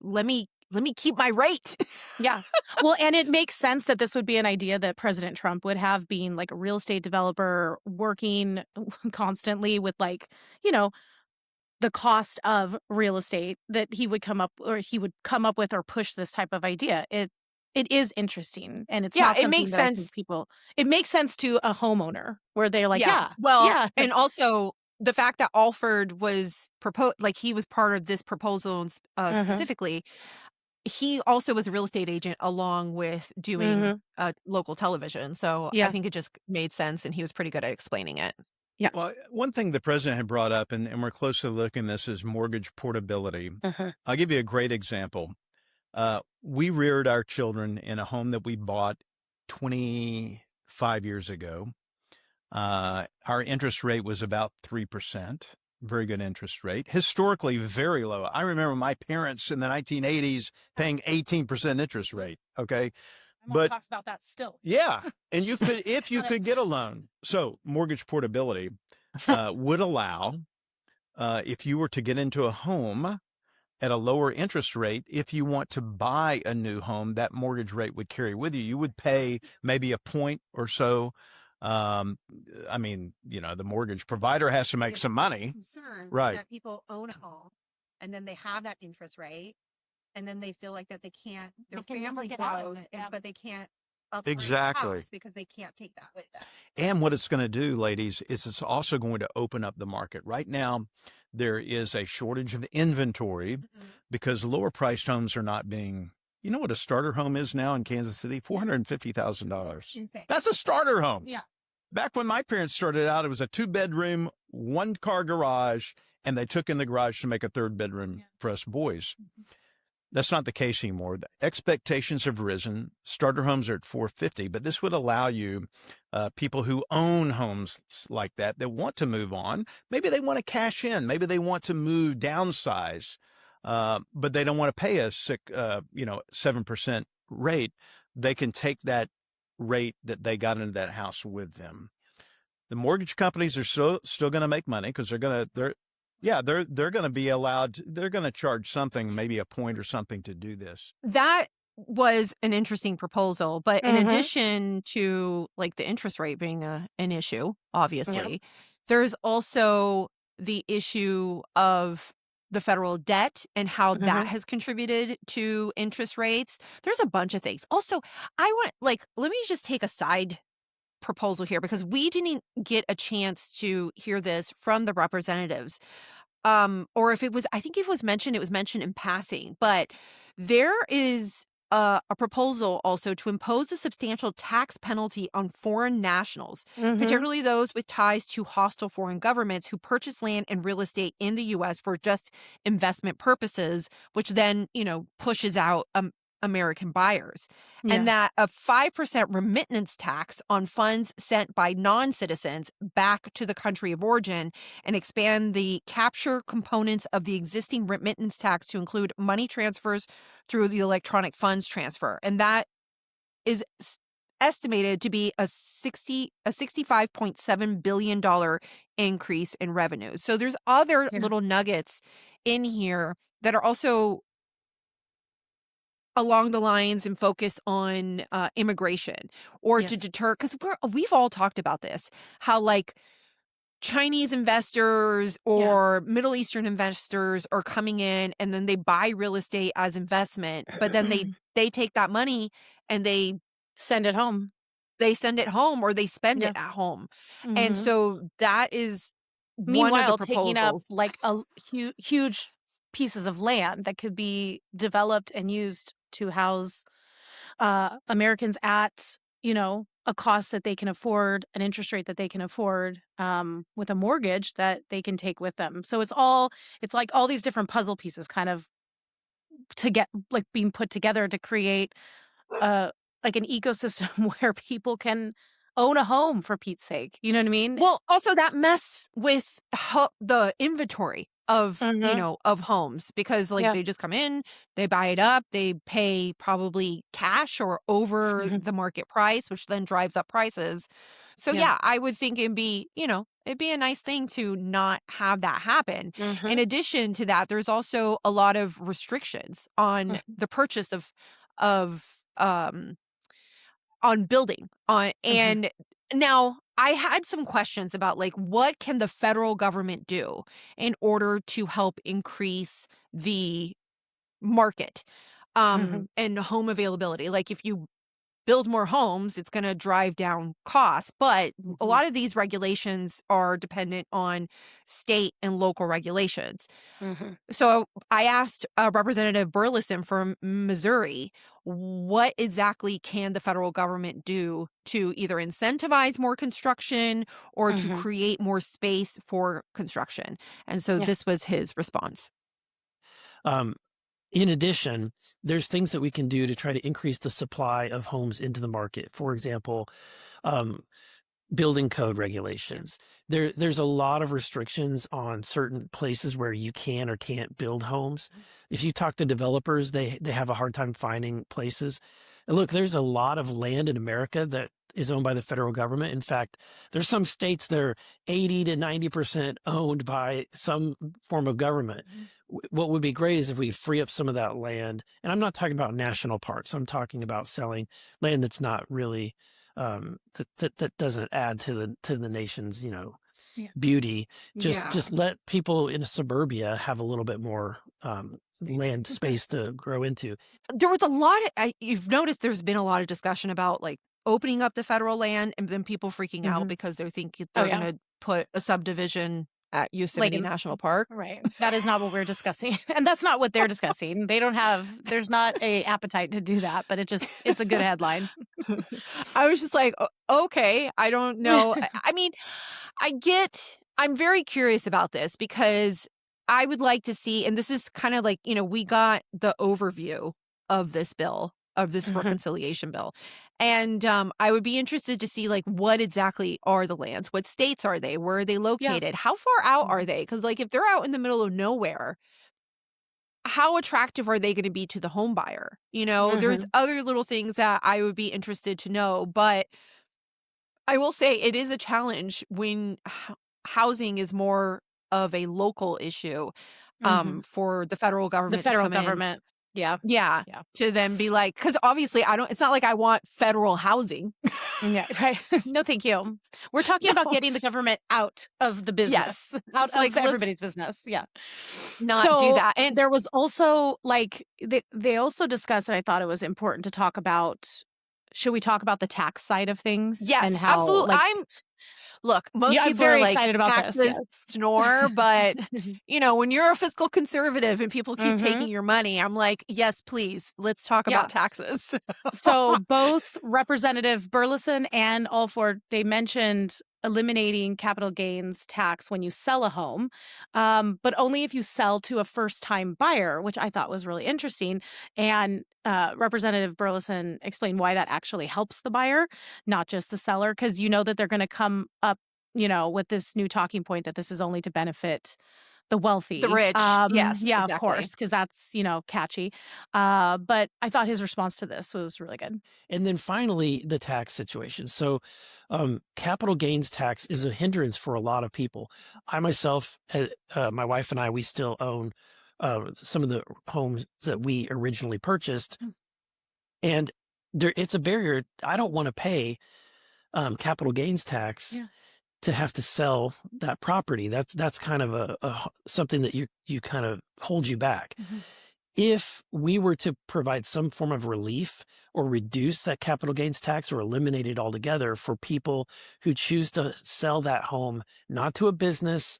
let me keep my rate. Yeah. Well, and it makes sense that this would be an idea that President Trump would have, being like a real estate developer, working constantly with the cost of real estate, that he would come up with or push this type of idea. It is interesting, and it's not it makes sense. It makes sense to a homeowner where they're like, and also the fact that Alford was he was part of this proposal specifically. He also was a real estate agent along with doing local television. So I think it just made sense, and he was pretty good at explaining it. Yeah. Well, one thing the president had brought up, and we're closely looking at this, is mortgage portability. I'll give you a great example. We reared our children in a home that we bought 25 years ago. Our interest rate was about 3%. Very good interest rate. Historically, very low. I remember my parents in the 1980s paying 18% interest rate. Okay. My mom talks about that still. Yeah. And you could, if you could get a loan. So mortgage portability would allow, if you were to get into a home at a lower interest rate, if you want to buy a new home, that mortgage rate would carry with you. You would pay maybe a point or so. I mean, the mortgage provider has to make some money. Concerns Right. that people own a home and then they have that interest rate and then they feel like that they can't, their They can never family get out of grows, it, yeah. but they can't upgrade the Exactly. house because they can't take that with them. And what it's going to do, ladies, is it's also going to open up the market. Right now, there is a shortage of inventory because lower priced homes are not being, you know what a starter home is now in Kansas City? $450,000. Insane. That's a starter home. Yeah. Back when my parents started out, it was a 2-bedroom, 1-car garage, and they took in the garage to make a 3rd bedroom for us boys. That's not the case anymore. The expectations have risen. Starter homes are at $450,000, but this would allow you, people who own homes like that want to move on. Maybe they want to cash in. Maybe they want to move, downsize, but they don't want to pay a 7% rate. They can take that rate that they got into that house with them. The mortgage companies are still going to make money because they're going to be allowed. They're going to charge something, maybe a point or something, to do this. That was an interesting proposal, but in addition to the interest rate being an issue, obviously, there's also the issue of the federal debt and how that has contributed to interest rates. There's a bunch of things. Also, let me just take a side proposal here because we didn't get a chance to hear this from the representatives. Or if it was, I think it was mentioned in passing, but there is a proposal also to impose a substantial tax penalty on foreign nationals, particularly those with ties to hostile foreign governments who purchase land and real estate in the U.S. for just investment purposes, which then, pushes out American buyers. And that a 5% remittance tax on funds sent by non-citizens back to the country of origin and expand the capture components of the existing remittance tax to include money transfers through the electronic funds transfer. And that is estimated to be a $65.7 billion increase in revenues. So there's other little nuggets in here that are also along the lines and focus on immigration or to deter, because we've all talked about this, how Chinese investors or Middle Eastern investors are coming in and then they buy real estate as investment, but then they take that money and they send it home. They send it home or they spend it at home. And so that is meanwhile one of the proposals. taking up huge pieces of land that could be developed and used to house Americans at, a cost that they can afford, an interest rate that they can afford, with a mortgage that they can take with them. So it's like all these different puzzle pieces kind of to get like being put together to create like an ecosystem where people can own a home, for Pete's sake. You know what I mean? Well, also that mess with the inventory of, Mhm. of homes, because like Yeah. they just come in, they buy it up, they pay probably cash or over Mhm. the market price, which then drives up prices. So Yeah. yeah, I would think it'd be a nice thing to not have that happen. In Mhm. addition to that, there's also a lot of restrictions on Mhm. the purchase of on building Mhm. and now I had some questions about like what can the federal government do in order to help increase the market Mhm. and home availability. Like if you build more homes, it's going to drive down costs, but a Mhm. lot of these regulations are dependent on state and local regulations. Mhm. So I asked Representative Burlison from Missouri, what exactly can the federal government do to either incentivize more construction or to Mhm. create more space for construction? And so Yeah. this was his response. Um, in addition, there's things that we can do to try to increase the supply of homes into the market. For example, um, building code regulations. There's a lot of restrictions on certain places where you can or can't build homes. If you talk to developers, they have a hard time finding places. And look, there's a lot of land in America that is owned by the federal government. In fact, there's some states that are 80 to 90% owned by some form of government. What would be great is if we free up some of that land. And I'm not talking about national parks. I'm talking about selling land that's not really that doesn't add to the nation's Yeah. beauty. Yeah. Just let people in suburbia have a little bit more land Okay. space to grow into. There was a lot of, you've noticed there's been a lot of discussion about like opening up the federal land and then people freaking out Mhm. because they think Oh, they're yeah. going to put a subdivision at Yosemite Like National Park. right. That is not what we're discussing. And that's not what they're discussing. There's not a appetite to do that, but it's a good headline. I was just like, okay, I don't know. I mean, I'm very curious about this because I would like to see, and this is kind of like, we got the overview of this bill, of this Mhm. reconciliation bill. And I would be interested to see like what exactly are the lands? What states are they? Where are they located? How far out are Mhm. they? Because like if they're out in the middle of nowhere, how attractive are they going to be to the home buyer? There's Mhm. other little things that I would be interested to know, but I will say it is a challenge when housing is more of a local issue Mhm. for the federal The government to federal come in. government. Yeah. Yeah. Yeah. To then be like, because obviously it's not like I want federal housing. Yeah, right. No, thank you. We're talking about No. getting the government out of the business, Yes. out It's of like, let's everybody's business. Yeah. not do So that. And there was also like they also discussed, and I thought it was important to talk about. Should we talk about the tax side of things and yes, how absolutely. like Look, most yeah, I'm people are very like excited about this. taxes Yes. snore, but when you're a fiscal conservative and people keep Mhm. taking your money, I'm like, yes, please, let's talk Yeah. about taxes. So both Representative Burlison and Alford, they mentioned eliminating capital gains tax when you sell a home, but only if you sell to a first-time buyer, which I thought was really interesting. And Representative Burlison explained why that actually helps the buyer, not just the seller, because you know that they're going to come up, with this new talking point that this is only to benefit the wealthy. The rich. Yes, Yeah, of exactly. course, because that's, catchy. But I thought his response to this was really good. And then finally, the tax situation. So, capital gains tax is a hindrance for a lot of people. I myself, my wife and I, we still own some of the homes that we originally purchased, and it's a barrier. I don't want to pay capital gains tax Yeah. to have to sell that property. That's kind of a something that you kind of holds you back. Mhm. If we were to provide some form of relief or reduce that capital gains tax or eliminate it altogether for people who choose to sell that home, not to a business,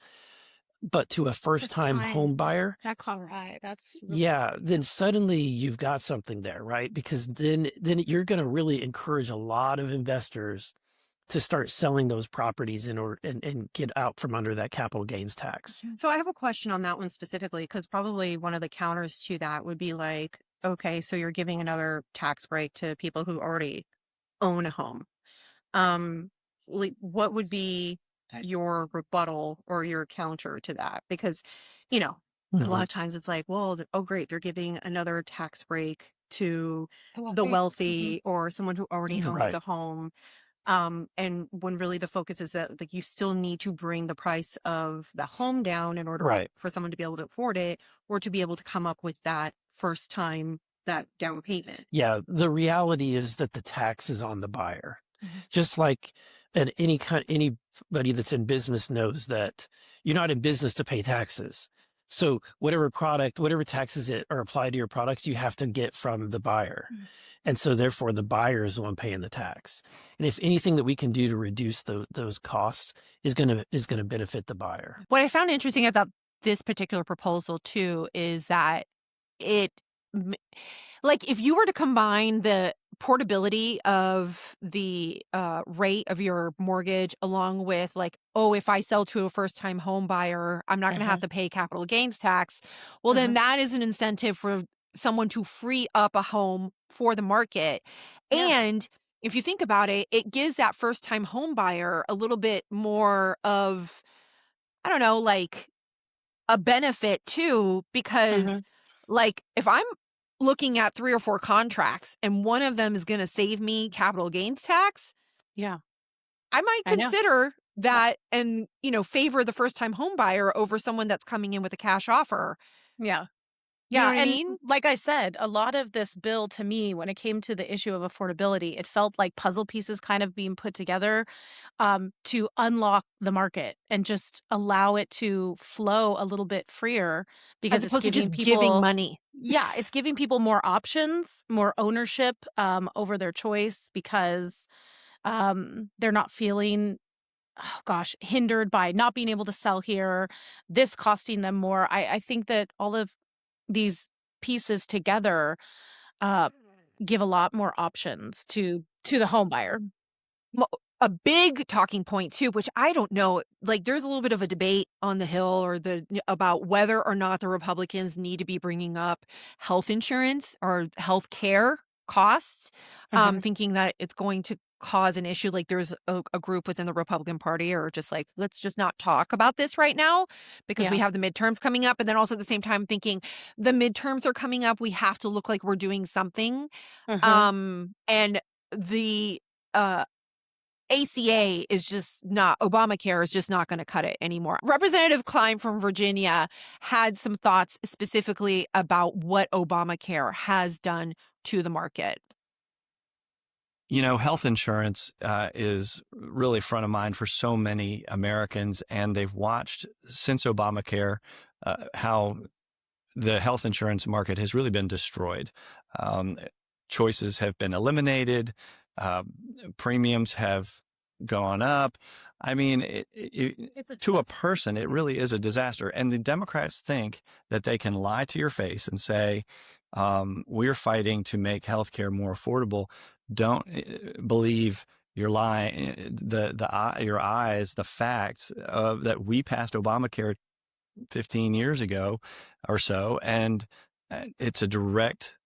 but to a first-time home buyer, That caught her eye. That's then suddenly you've got something there, right? Because then you're going to really encourage a lot of investors to start selling those properties in order and get out from under that capital gains tax. So I have a question on that one specifically, because probably one of the counters to that would be like, okay, so you're giving another tax break to people who already own a home. Like, what would be your rebuttal or your counter to that? Because, you know, a lot of times it's like, well, oh, great, they're giving another tax break to the wealthy or someone who already owns Right. a home. And when really the focus is that like you still need to bring the price of the home down in order Right. for someone to be able to afford it or to be able to come up with that first time, that down payment. Yeah, the reality is that the tax is on the buyer. Just like anybody that's in business knows that you're not in business to pay taxes. So whatever taxes are applied to your products, you have to get from the buyer. And so therefore the buyer is the one paying the tax. And if anything that we can do to reduce those costs is going to benefit the buyer. What I found interesting about this particular proposal too is that like if you were to combine the portability of the rate of your mortgage along with like, oh, if I sell to a first time home buyer, I'm not going to have to pay capital gains tax. Well, then that is an incentive for someone to free up a home for the market. And if you think about it, it gives that first time home buyer a little bit more of, I don't know, like a benefit too, because like if I'm looking at 3 or 4 contracts and one of them is going to save me capital gains tax, Yeah. I might I know. consider that and, you know, favor the first time home buyer over someone that's coming in with a cash offer. Yeah. You know Yeah, what I and mean? like I said, a lot of this bill to me, when it came to the issue of affordability, it felt like puzzle pieces kind of being put together to unlock the market and just allow it to flow a little bit freer because As it's opposed to giving just people giving money. Yeah, it's giving people more options, more ownership over their choice because they're not feeling, oh gosh, hindered by not being able to sell here, this costing them more. I think that all of these pieces together give a lot more options to the home buyer. A big talking point too, which I don't know, like there's a little bit of a debate on the Hill or about whether or not the Republicans need to be bringing up health insurance or health care costs, thinking that it's going to cause an issue. Like there's a group within the Republican Party or just like, let's just not talk about this right now because we have the midterms coming up. And then also at the same time thinking the midterms are coming up. We have to look like we're doing something. And the ACA is just not, Obamacare is just not going to cut it anymore. Representative Cline from Virginia had some thoughts specifically about what Obamacare has done to the market. You know, health insurance is really front of mind for so many Americans, and they've watched since Obamacare how the health insurance market has really been destroyed. Choices have been eliminated. Premiums have gone up. I mean, to a person, it really is a disaster. And the Democrats think that they can lie to your face and say, we're fighting to make healthcare more affordable. Don't believe your lie, your eyes, the facts that we passed Obamacare 15 years ago or so. And it's a direct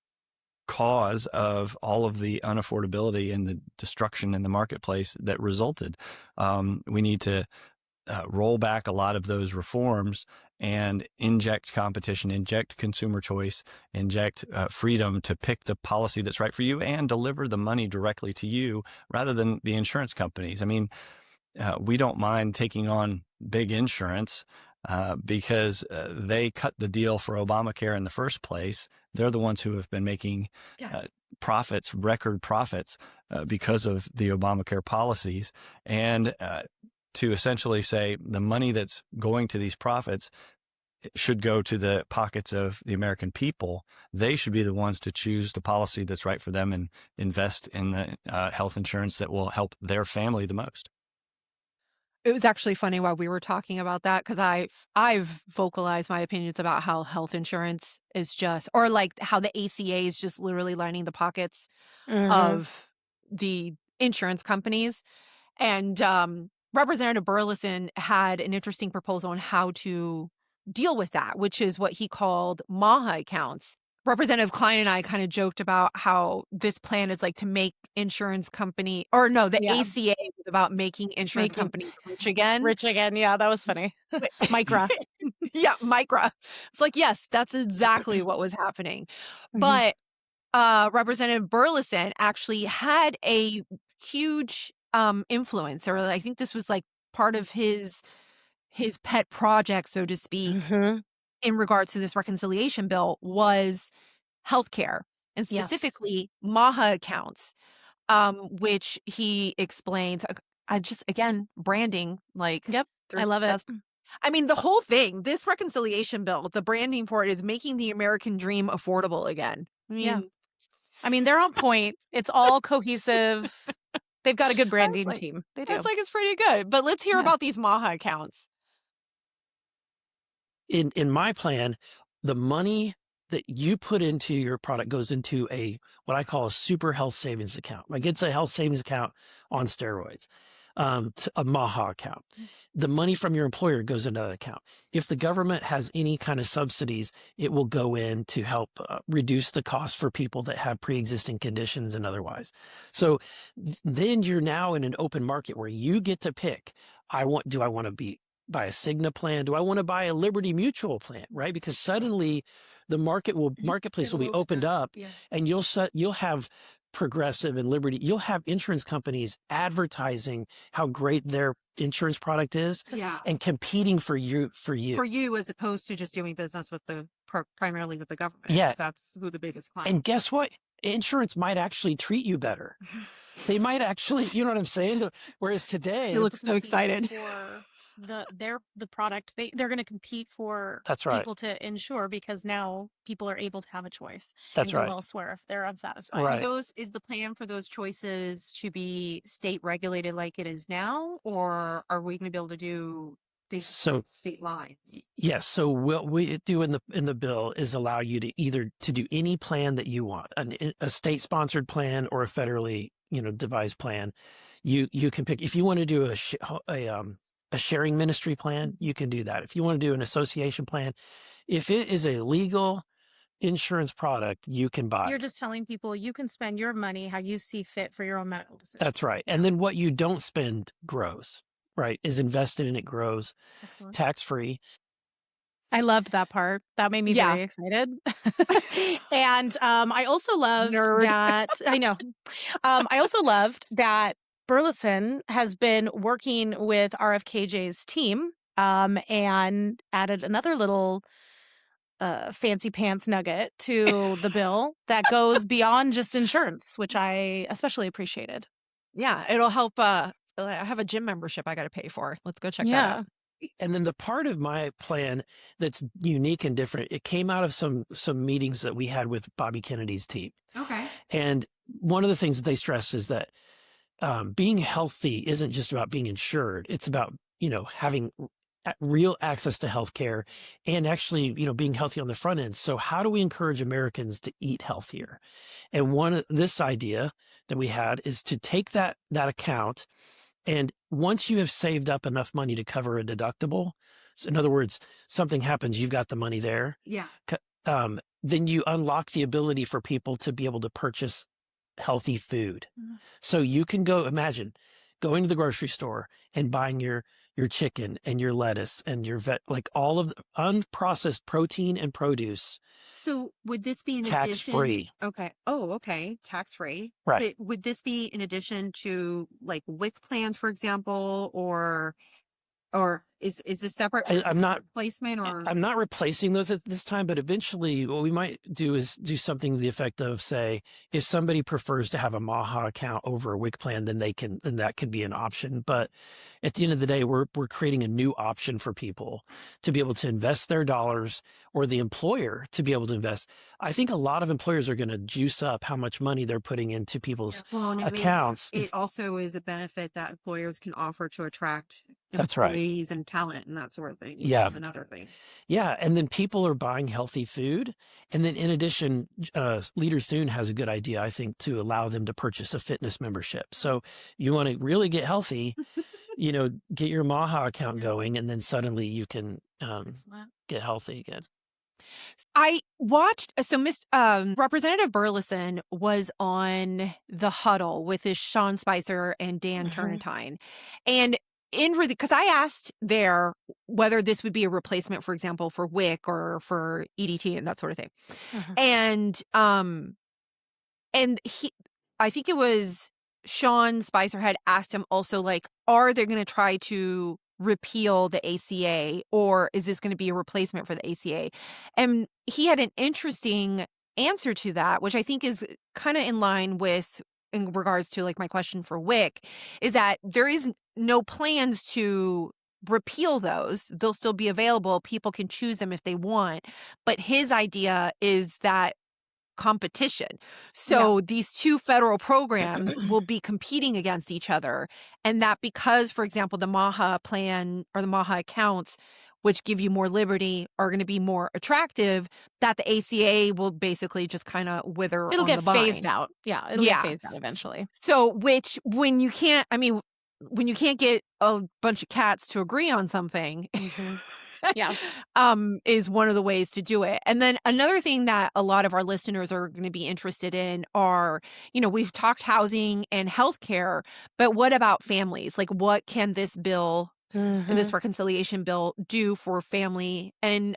cause of all of the unaffordability and the destruction in the marketplace that resulted. We need to roll back a lot of those reforms and inject competition, inject consumer choice, inject freedom to pick the policy that's right for you and deliver the money directly to you rather than the insurance companies. I mean, we don't mind taking on big insurance because they cut the deal for Obamacare in the first place. They're the ones who have been making profits, record profits, because of the Obamacare policies. And to essentially say the money that's going to these profits should go to the pockets of the American people. They should be the ones to choose the policy that's right for them and invest in the health insurance that will help their family the most. It was actually funny while we were talking about that because I've vocalized my opinions about how health insurance is just, or like how the ACA is just literally lining the pockets of the insurance companies. And Representative Burlison had an interesting proposal on how to deal with that, which is what he called MAHA accounts. Representative Cline and I kind of joked about how this plan is like to make insurance company, or no, the ACA was about making insurance companies rich again. Rich again. Yeah, that was funny. Micra. Yeah, Micra. It's like, yes, that's exactly what was happening. But Representative Burlison actually had a huge influence, or I think this was like part of his pet project, so to speak, in regards to this reconciliation bill, was healthcare, and specifically MAHA accounts, which he explains. I just, again, branding, like, I love it. I mean, the whole thing, this reconciliation bill, the branding for it is making the American dream affordable again. I mean, they're on point. It's all cohesive. They've got a good branding team. They do. It's like, it's pretty good. But let's hear about these MAHA accounts. In my plan, the money that you put into your product goes into what I call a super health savings account. Like, it's a health savings account on steroids, a MAHA account. The money from your employer goes into that account. If the government has any kind of subsidies, it will go in to help reduce the cost for people that have pre-existing conditions and otherwise. So then you're now in an open market where you get to pick, do I want to buy a Cigna plan? Do I want to buy a Liberty Mutual plan, right? Because suddenly the marketplace will be opened up, and you'll have Progressive and Liberty. You'll have insurance companies advertising how great their insurance product is, and competing for you, as opposed to just doing business with primarily with the government. Yeah, that's who the biggest client. And guess what? Insurance might actually treat you better. They might actually, you know what I'm saying? Whereas today, you look so excited. The product they're going to compete for people to insure, because now people are able to have a choice. That's right. Elsewhere if they're unsatisfied. Right. Is the plan for those choices to be state regulated like it is now, or are we going to be able to do these state lines? Yes. So what we do in the bill is allow you to either to do any plan that you want, a state sponsored plan or a federally devised plan. You can pick if you want to do a sharing ministry plan, you can do that. If you want to do an association plan, if it is a legal insurance product, you can buy. You're just telling people you can spend your money how you see fit for your own medical decisions. That's right. And then what you don't spend grows, right? Is invested and it grows tax-free. I loved that part. That made me very excited. And I also loved that. I know. I also loved that Burlison has been working with RFKJ's team and added another little fancy pants nugget to the bill that goes beyond just insurance, which I especially appreciated. Yeah, it'll help. I have a gym membership I got to pay for. Let's go check that out. And then the part of my plan that's unique and different, it came out of some meetings that we had with Bobby Kennedy's team. Okay. And one of the things that they stressed is that being healthy isn't just about being insured. It's about, having real access to healthcare and actually, being healthy on the front end. So how do we encourage Americans to eat healthier? And this idea that we had is to take that account, and once you have saved up enough money to cover a deductible, so in other words, something happens, you've got the money there. Yeah. Then you unlock the ability for people to be able to purchase healthy food. So you can imagine going to the grocery store and buying your chicken and your lettuce and your like all of the unprocessed protein and produce. So would this be in tax-free? Okay. Oh, okay. Tax-free. Right. But would this be in addition to like WIC plans, for example, or is this separate? I'm not replacement, or I'm not replacing those at this time, but eventually what we might do is do something to the effect of, say, if somebody prefers to have a MAHA account over a WIC plan, then that can be an option. But at the end of the day, we're creating a new option for people to be able to invest their dollars, or the employer to be able to invest. I think a lot of employers are going to juice up how much money they're putting into people's accounts. It also is a benefit that employers can offer to attract That's right. employees and talent and that sort of thing, which Yeah. is another thing. Yeah. And then people are buying healthy food. And then in addition, Leader Thune has a good idea, I think, to allow them to purchase a fitness membership. So you want to really get healthy, get your MAHA account going, and then suddenly you can get healthy again. I watched, Representative Burlison was on The Huddle with his Sean Spicer and Dan Turrentine. And because I asked there whether this would be a replacement, for example, for WIC or for EDT and that sort of thing. And I think it was Sean Spicer had asked him also, like, are they going to try to repeal the ACA, or is this going to be a replacement for the ACA? And he had an interesting answer to that, which I think is kind of in line with, in regards to like my question for WIC, is that there is no plans to repeal those. They'll still be available. People can choose them if they want. But his idea is that competition. So these two federal programs will be competing against each other. And that because, for example, the MAHA plan or the MAHA accounts, which give you more liberty, are going to be more attractive, that the ACA will basically just kind of wither. It'll on get the vine. phased out. Yeah. It'll get phased out eventually. So when you can't get a bunch of cats to agree on something, is one of the ways to do it. And then another thing that a lot of our listeners are going to be interested in are, we've talked housing and healthcare, but what about families? Like, what can this bill, this reconciliation bill, do for family and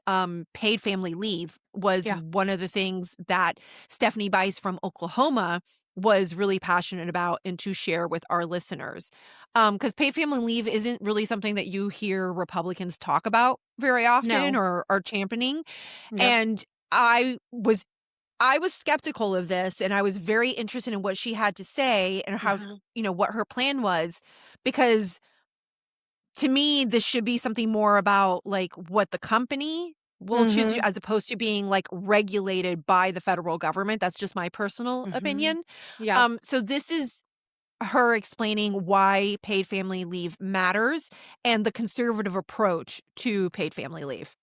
paid family leave was one of the things that Stephanie Bice from Oklahoma was really passionate about and to share with our listeners. Because paid family leave isn't really something that you hear Republicans talk about very often or are championing. And I was skeptical of this, and I was very interested in what she had to say and how, what her plan was, because to me, this should be something more about like what the company will choose, as opposed to being like regulated by the federal government. That's just my personal opinion. So this is her explaining why paid family leave matters and the conservative approach to paid family leave.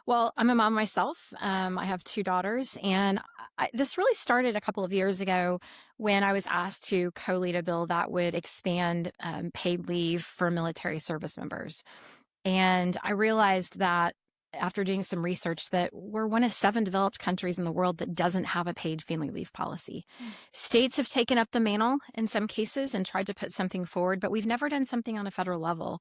Well, I'm a mom myself. I have 2 daughters, and this really started a couple of years ago when I was asked to co-lead a bill that would expand paid leave for military service members. And I realized that after doing some research that we're one of 7 developed countries in the world that doesn't have a paid family leave policy. States have taken up the mantle in some cases and tried to put something forward, but we've never done something on a federal level.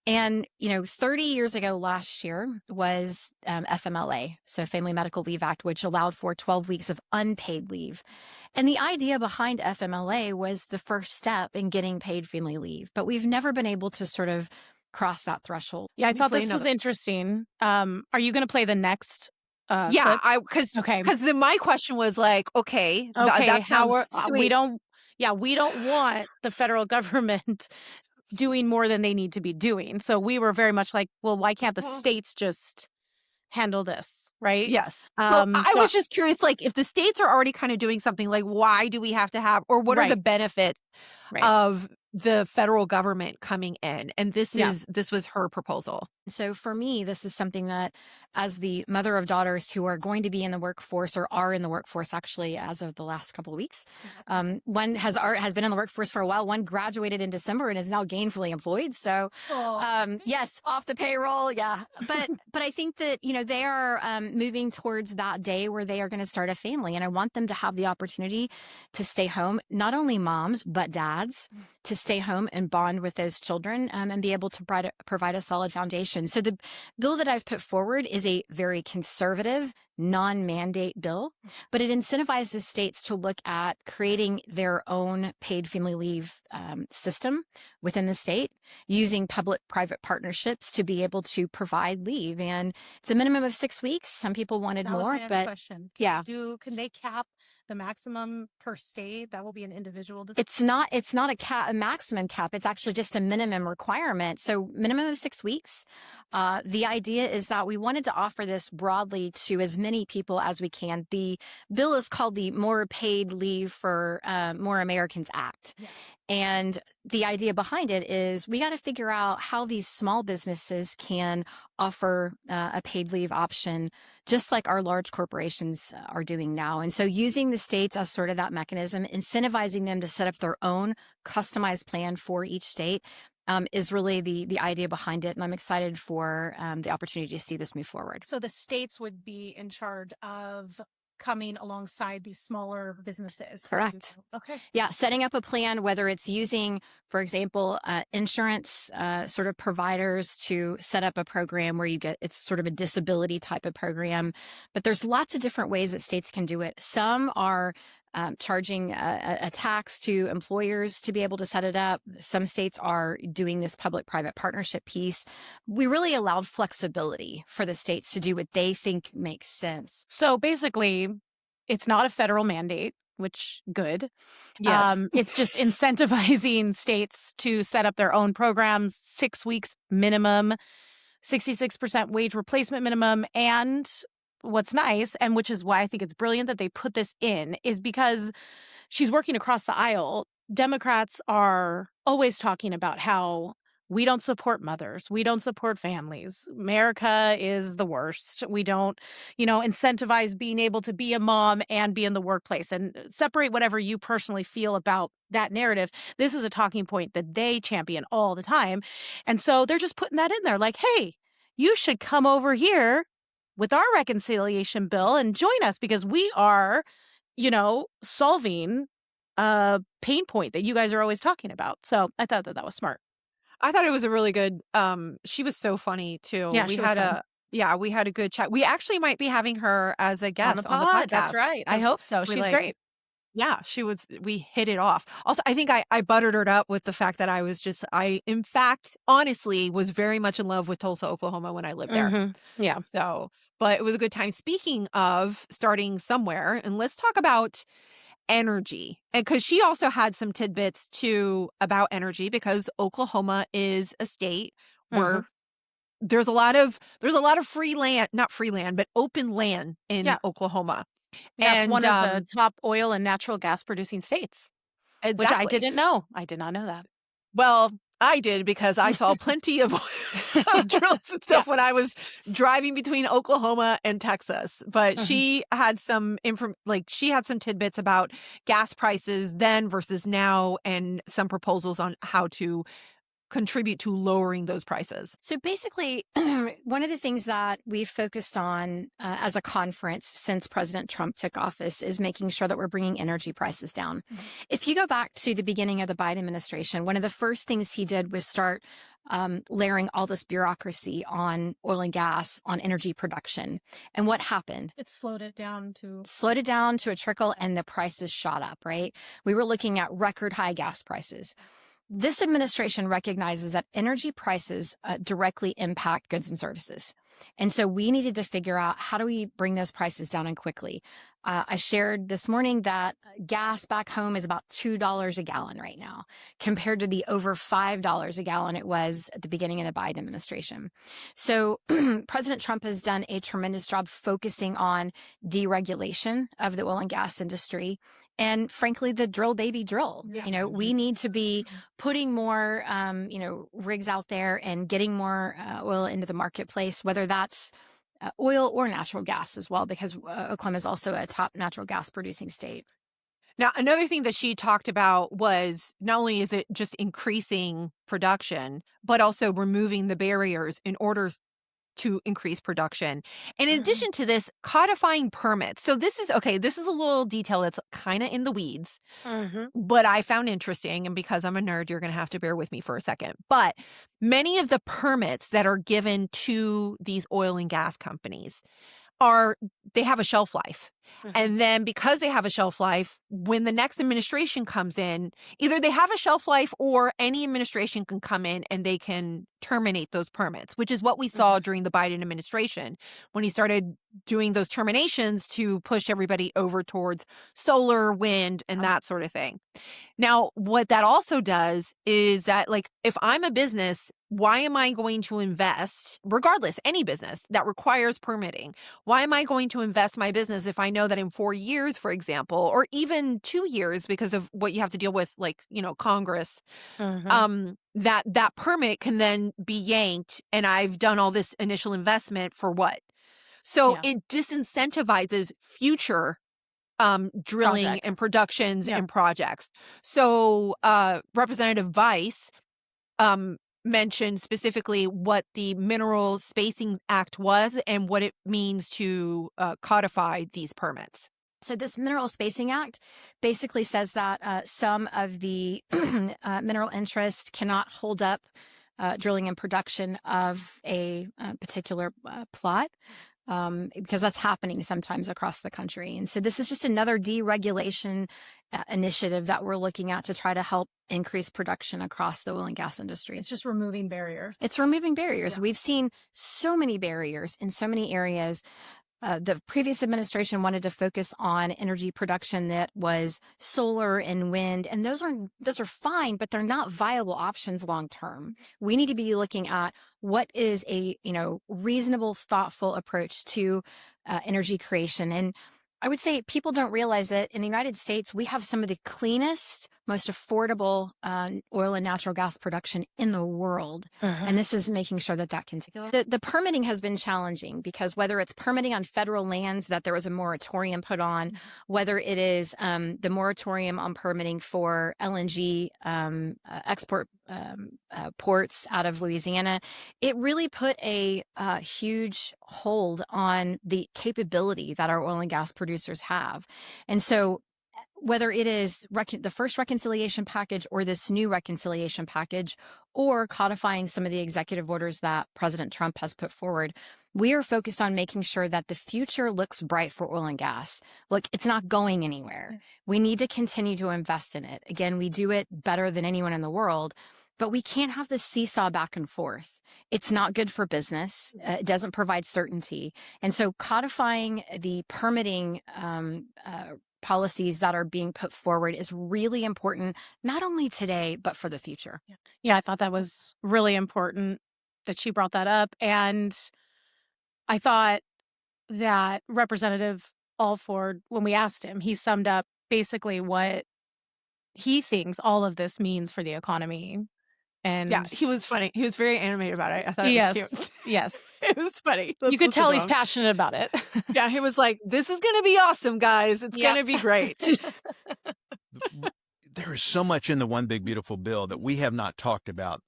And, 30 years ago last year was FMLA, so Family Medical Leave Act, which allowed for 12 weeks of unpaid leave. And the idea behind FMLA was the first step in getting paid family leave, but we've never been able to sort of cross that threshold. Yeah, I thought this was interesting. Are you going to play the next clip? Because then my question was like, that sounds sweet. we don't want the federal government doing more than they need to be doing. So we were very much like, well, why can't the states just handle this, right? Yes. I was just curious, like, if the states are already kind of doing something, like, why do we have to have, or what are the benefits of the federal government coming in? And this was her proposal. So for me, this is something that, as the mother of daughters who are going to be in the workforce or are in the workforce actually as of the last couple of weeks, one has been in the workforce for a while. One graduated in December and is now gainfully employed. So yes, off the payroll. Yeah. But I think that, they are moving towards that day where they are going to start a family. And I want them to have the opportunity to stay home, not only moms, but dads, to stay home and bond with those children and be able to provide a solid foundation. So the bill that I've put forward is a very conservative, non-mandate bill, but it incentivizes states to look at creating their own paid family leave system within the state, using public-private partnerships to be able to provide leave. And it's a minimum of 6 weeks. Some people wanted more, but question. Can they cap the maximum per state? That will be an individual decision. It's not a maximum cap. It's actually just a minimum requirement. So minimum of 6 weeks. The idea is that we wanted to offer this broadly to as many people as we can. The bill is called the More Paid Leave for More Americans Act. And the idea behind it is we got to figure out how these small businesses can offer a paid leave option, just like our large corporations are doing now. And so using the states as sort of that mechanism, incentivizing them to set up their own customized plan for each state is really the idea behind it. And I'm excited for the opportunity to see this move forward. So the states would be in charge of coming alongside these smaller businesses. Correct. Okay. Yeah, setting up a plan, whether it's using, for example, insurance sort of providers to set up a program where it's sort of a disability type of program. But there's lots of different ways that states can do it. Some are charging a tax to employers to be able to set it up. Some states are doing this public-private partnership piece. We really allowed flexibility for the states to do what they think makes sense. So basically, it's not a federal mandate, which good. Yes. It's just incentivizing states to set up their own programs, 6 weeks minimum, 66% wage replacement minimum, and what's nice, and which is why I think it's brilliant that they put this in, is because she's working across the aisle. Democrats are always talking about how we don't support mothers. We don't support families. America is the worst. We don't, incentivize being able to be a mom and be in the workplace, and separate whatever you personally feel about that narrative. This is a talking point that they champion all the time. And so they're just putting that in there like, hey, you should come over here with our reconciliation bill and join us because we are, solving a pain point that you guys are always talking about. So I thought that was smart. I thought it was a really good, she was so funny too. Yeah, we had a good chat. We actually might be having her as a guest on the podcast. That's right. I hope so. She's great. Yeah, we hit it off. Also, I think I buttered it up with the fact that I in fact, honestly, was very much in love with Tulsa, Oklahoma when I lived there. Mm-hmm. Yeah. So, but it was a good time. Speaking of starting somewhere, and let's talk about energy. And because she also had some tidbits too about energy, because Oklahoma is a state where there's a lot of free land, not free land, but open land in Oklahoma. Yeah, and it's one of the top oil and natural gas producing states, exactly. which I didn't know. I did not know that. Well, I did because I saw plenty of drills and stuff when I was driving between Oklahoma and Texas. But she had some she had some tidbits about gas prices then versus now, and some proposals on how to contribute to lowering those prices. So basically, one of the things that we've focused on as a conference since President Trump took office is making sure that we're bringing energy prices down. If you go back to the beginning of the Biden administration, one of the first things he did was start layering all this bureaucracy on oil and gas, on energy production. And what happened? It slowed it down to a trickle, and the prices shot up, right? We were looking at record high gas prices. This administration recognizes that energy prices directly impact goods and services. And so we needed to figure out, how do we bring those prices down and quickly? I shared this morning that gas back home is about $2 a gallon right now, compared to the over $5 a gallon it was at the beginning of the Biden administration. So President Trump has done a tremendous job focusing on deregulation of the oil and gas industry. And frankly, the drill, baby, drill. Yeah. We need to be putting more, rigs out there and getting more oil into the marketplace, whether that's oil or natural gas as well, because Oklahoma is also a top natural gas producing state. Now, another thing that she talked about was not only is it just increasing production, but also removing the barriers in order to increase production. And in addition to this, codifying permits. So this is a little detail that's kind of in the weeds, but I found interesting. And because I'm a nerd, you're going to have to bear with me for a second. But many of the permits that are given to these oil and gas companies they have a shelf life. And then because they have a shelf life, when the next administration comes in, either they have a shelf life or any administration can come in and they can terminate those permits, which is what we saw during the Biden administration when he started doing those terminations to push everybody over towards solar, wind, and that sort of thing. Now, what that also does is that, if I'm a business, why am I going to invest, regardless, any business that requires permitting? Why am I going to invest my business if I know that in 4 years, for example, or even 2 years because of what you have to deal with, like, Congress, that permit can then be yanked, and I've done all this initial investment for what? So it disincentivizes future drilling and productions and projects. So Representative Bice mentioned specifically what the Mineral Spacing Act was and what it means to codify these permits. So this Mineral Spacing Act basically says that some of the mineral interests cannot hold up drilling and production of a particular plot. Because that's happening sometimes across the country. And so this is just another deregulation initiative that we're looking at to try to help increase production across the oil and gas industry. It's just removing barriers. It's removing barriers. Yeah. We've seen so many barriers in so many areas. The previous administration wanted to focus on energy production that was solar and wind, and those are fine, but they're not viable options long term. We need to be looking at what is a reasonable, thoughtful approach to energy creation. And I would say people don't realize that in the United States, we have some of the cleanest, most affordable oil and natural gas production in the world. And this is making sure that continues. The permitting has been challenging because whether it's permitting on federal lands that there was a moratorium put on, whether it is the moratorium on permitting for LNG export ports out of Louisiana, it really put a huge hold on the capability that our oil and gas producers have. And so whether it is the first reconciliation package or this new reconciliation package or codifying some of the executive orders that President Trump has put forward, we are focused on making sure that the future looks bright for oil and gas. Look, it's not going anywhere. We need to continue to invest in it. Again, we do it better than anyone in the world, but we can't have this seesaw back and forth. It's not good for business. It doesn't provide certainty. And so codifying the permitting policies that are being put forward is really important, not only today, but for the future. Yeah, I thought that was really important that she brought that up. And I thought that Representative Alford, when we asked him, he summed up basically what he thinks all of this means for the economy. And yeah, he was funny. He was very animated about it. I thought it was cute. Yes. It was funny. You could tell he's passionate about it. Yeah, he was like, this is going to be awesome, guys. It's going to be great. There is so much in the One Big Beautiful Bill that we have not talked about.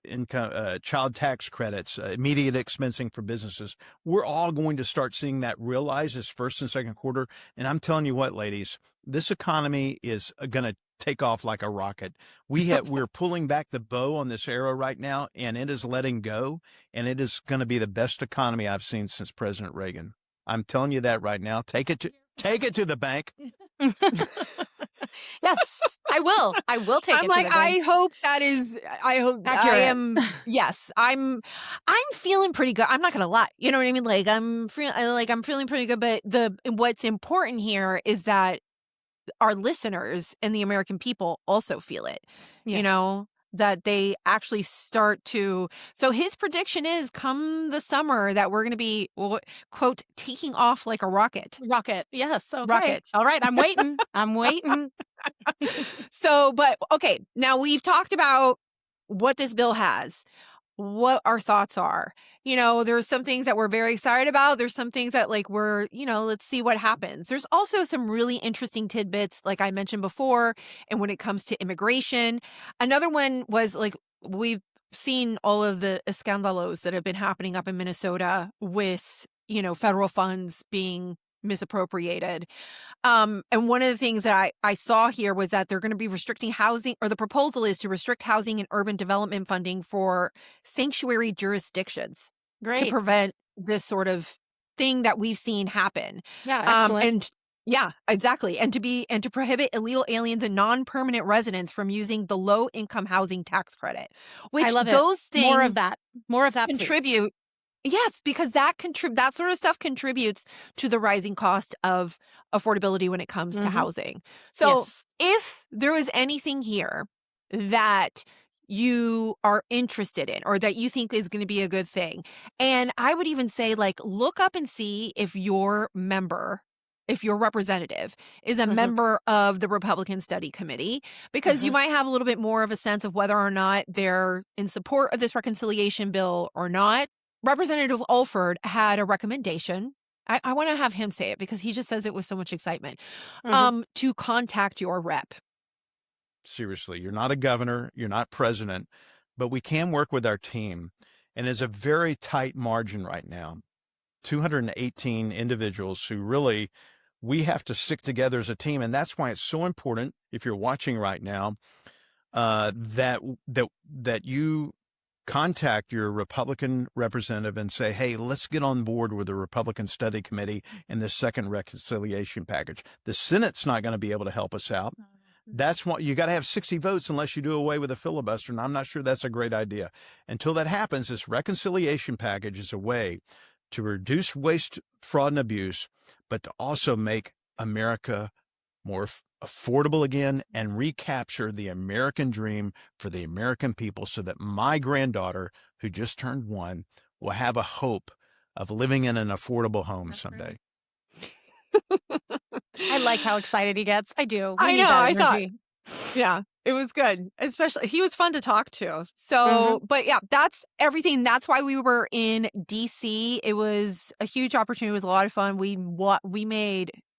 Income, child tax credits, immediate expensing for businesses. We're all going to start seeing that realize this first and second quarter. And I'm telling you what, ladies, this economy is going to take off like a rocket. We're pulling back the bow on this arrow right now, and it is letting go, and it is going to be the best economy I've seen since President Reagan. I'm telling you that right now. Take it to the bank. Yes, I will. I will take it. I'm like, I hope that is. I hope accurate. I am. Yes, I'm feeling pretty good. I'm not gonna lie. You know what I mean? Like I'm feeling pretty good. But what's important here is that our listeners and the American people also feel it. Yes. You know, that they actually start to. So his prediction is come the summer that we're going to be, quote, taking off like a rocket. Rocket. Yes. Okay. Rocket. All right. I'm waiting. I'm waiting. So, but okay. Now we've talked about what this bill has, what our thoughts are. You know, there's some things that we're very excited about. There's some things that like we're, let's see what happens. There's also some really interesting tidbits, like I mentioned before. And when it comes to immigration, another one was like, we've seen all of the escándalos that have been happening up in Minnesota with, federal funds being misappropriated. And one of the things that I saw here was that they're going to be restricting housing, or the proposal is to restrict housing and urban development funding for sanctuary jurisdictions. Great. To prevent this sort of thing that we've seen happen. Yeah, excellent. And yeah, exactly. And to prohibit illegal aliens and non-permanent residents from using the low-income housing tax credit. Which I love it. Those things More of that. Contribute. Please. Yes, because that sort of stuff contributes to the rising cost of affordability when it comes to housing. So if there was anything here that you are interested in or that you think is going to be a good thing, and I would even say, like, look up and see if your member if your representative is a member of the Republican Study Committee, because you might have a little bit more of a sense of whether or not they're in support of this reconciliation bill or not. Representative Alford had a recommendation. I want to have him say it because he just says it with so much excitement. To contact your rep. Seriously, you're not a governor, you're not president, but we can work with our team. And there's a very tight margin right now. 218 individuals who really, we have to stick together as a team. And that's why it's so important, if you're watching right now, that you contact your Republican representative and say, hey, let's get on board with the Republican Study Committee and this second reconciliation package. The Senate's not going to be able to help us out. That's what you got to have 60 votes unless you do away with a filibuster. And I'm not sure that's a great idea. Until that happens, this reconciliation package is a way to reduce waste, fraud, and abuse, but to also make America more affordable again and recapture the American dream for the American people so that my granddaughter, who just turned 1, will have a hope of living in an affordable home someday. I like how excited he gets. I do. I know. I thought, yeah, it was good. Especially, he was fun to talk to. So, but yeah, that's everything. That's why we were in DC. It was a huge opportunity. It was a lot of fun.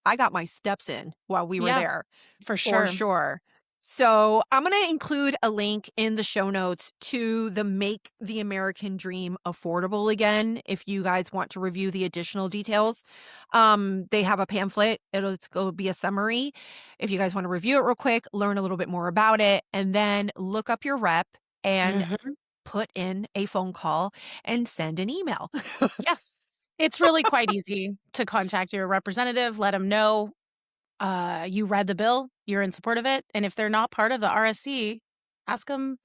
I got my steps in while we were there. For sure. For sure. So I'm going to include a link in the show notes to the Make the American Dream Affordable Again. If you guys want to review the additional details, they have a pamphlet. It'll be a summary. If you guys want to review it real quick, learn a little bit more about it, and then look up your rep and put in a phone call and send an email. Yes. It's really quite easy to contact your representative, let them know you read the bill, you're in support of it. And if they're not part of the RSC, ask them,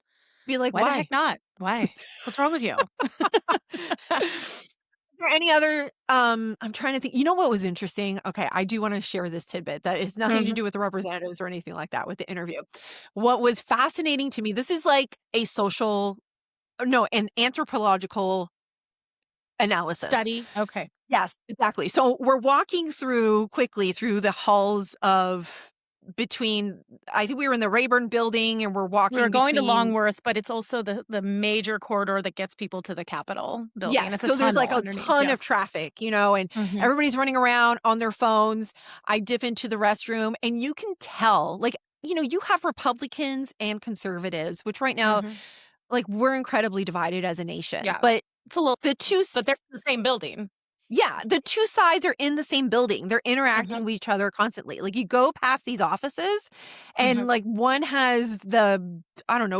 be like, why the heck not? Why? What's wrong with you? Any other, I'm trying to think, you know what was interesting? Okay, I do want to share this tidbit that has nothing to do with the representatives or anything like that with the interview. What was fascinating to me, this is like an anthropological analysis. Study. Okay. Yes, exactly. So we're walking quickly through the halls I think we were in the Rayburn building and we're going to Longworth, but it's also the major corridor that gets people to the Capitol building. Yes, and it's so there's like a ton of traffic, and everybody's running around on their phones. I dip into the restroom and you can tell, you have Republicans and conservatives, which right now, we're incredibly divided as a nation. Yeah. But it's a little, but they're in the same building. Yeah, the two sides are in the same building. They're interacting with each other constantly. You go past these offices and one has the,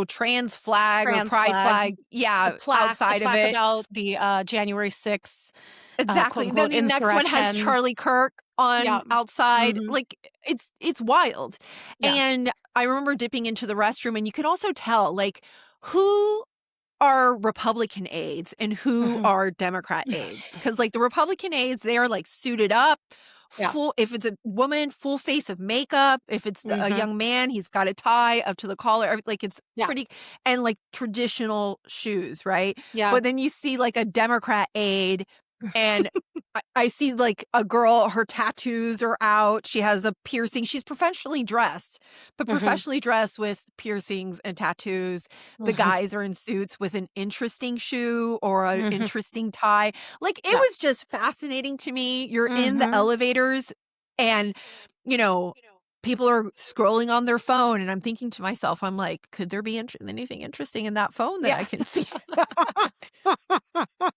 trans flag or pride flag. Yeah, outside of it. About the January 6th. Exactly. Then the next one has Charlie Kirk on outside. It's wild. Yeah. And I remember dipping into the restroom and you can also tell who are Republican aides and who are Democrat aides. Because the Republican aides, they are suited up, full. If it's a woman, full face of makeup. If it's a young man, he's got a tie up to the collar. It's pretty, and traditional shoes, right? Yeah. But then you see a Democrat aide. And I see a girl, her tattoos are out. She has a piercing. She's professionally dressed, but professionally dressed with piercings and tattoos. The guys are in suits with an interesting shoe or an interesting tie. It was just fascinating to me. You're in the elevators and, people are scrolling on their phone. And I'm thinking to myself, I'm like, could there be anything interesting in that phone that I can see?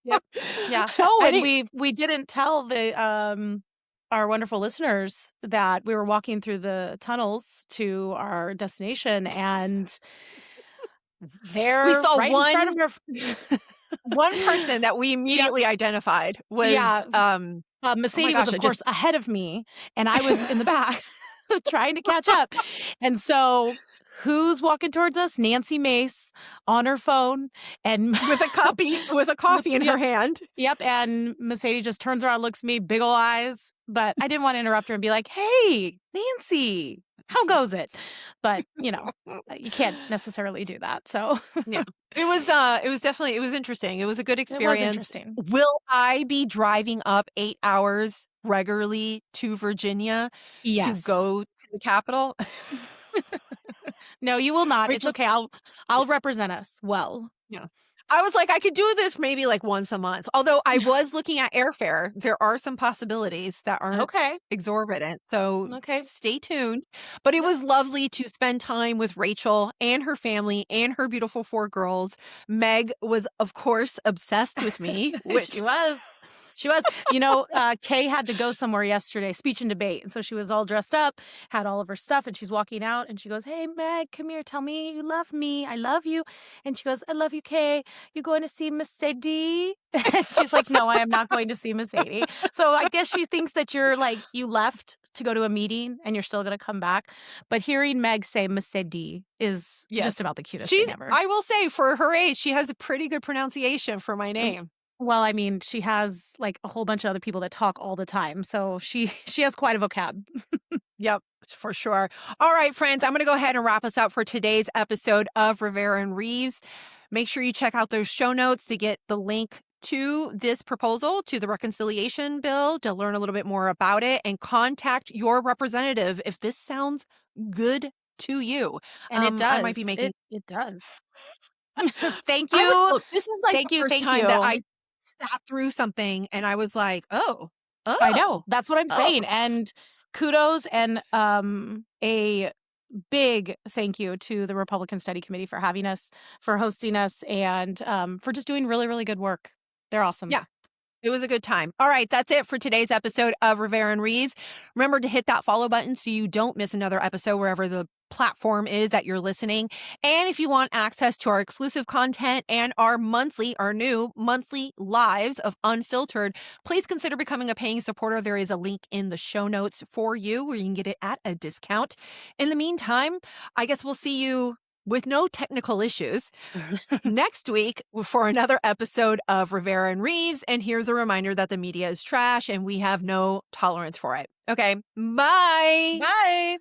Yeah. Oh, and we didn't tell our wonderful listeners that we were walking through the tunnels to our destination, and there we saw right in front of one person that we immediately identified was Mercedes was of course ahead of me, and I was in the back trying to catch up. And so who's walking towards us? Nancy Mace on her phone and with a coffee in her hand. Yep. And Mercedes just turns around, looks at me, big ol' eyes. But I didn't want to interrupt her and be like, hey, Nancy, how goes it? But, you can't necessarily do that. So yeah, it was definitely, it was interesting. It was a good experience. It was interesting. Will I be driving up 8 hours regularly to Virginia to Yes. go to the Capitol? No, you will not. It's Rachel- okay. I'll represent us well. Yeah. I was like, I could do this maybe like once a month. Although I was looking at airfare, there are some possibilities that aren't Okay. exorbitant. So Okay. stay tuned. But it was lovely to spend time with Rachel and her family and her beautiful 4 girls. Meg was, of course, obsessed with me, which She was. She was. Kay had to go somewhere yesterday, speech and debate. And so she was all dressed up, had all of her stuff, and she's walking out and she goes, "Hey, Meg, come here. Tell me you love me. I love you." And she goes, "I love you, Kay. You going to see Miss Sadie?" And she's like, "No, I am not going to see Miss Sadie." So I guess she thinks that you're like, you left to go to a meeting and you're still going to come back. But hearing Meg say Miss Sadie is just about the cutest thing ever. I will say, for her age, she has a pretty good pronunciation for my name. Well, I mean, she has like a whole bunch of other people that talk all the time. So she has quite a vocab. Yep, for sure. All right, friends, I'm going to go ahead and wrap us up for today's episode of Rivera and Reeves. Make sure you check out those show notes to get the link to this proposal, to the reconciliation bill, to learn a little bit more about it, and contact your representative if this sounds good to you. And it does. I might be making it does. Thank you. This is like the first time that I sat through something and I was like, oh, I know. That's what I'm saying. And kudos and a big thank you to the Republican Study Committee for having us, for hosting us, and for just doing really, really good work. They're awesome. Yeah. It was a good time. All right, that's it for today's episode of Rivera and Reeves. Remember to hit that follow button so you don't miss another episode wherever the platform is that you're listening. And if you want access to our exclusive content and our new monthly lives of Unfiltered, please consider becoming a paying supporter. There is a link in the show notes for you where you can get it at a discount. In the meantime, I guess we'll see you with no technical issues next week for another episode of Rivera and Reeves. And here's a reminder that the media is trash and we have no tolerance for it. Okay, bye. Bye.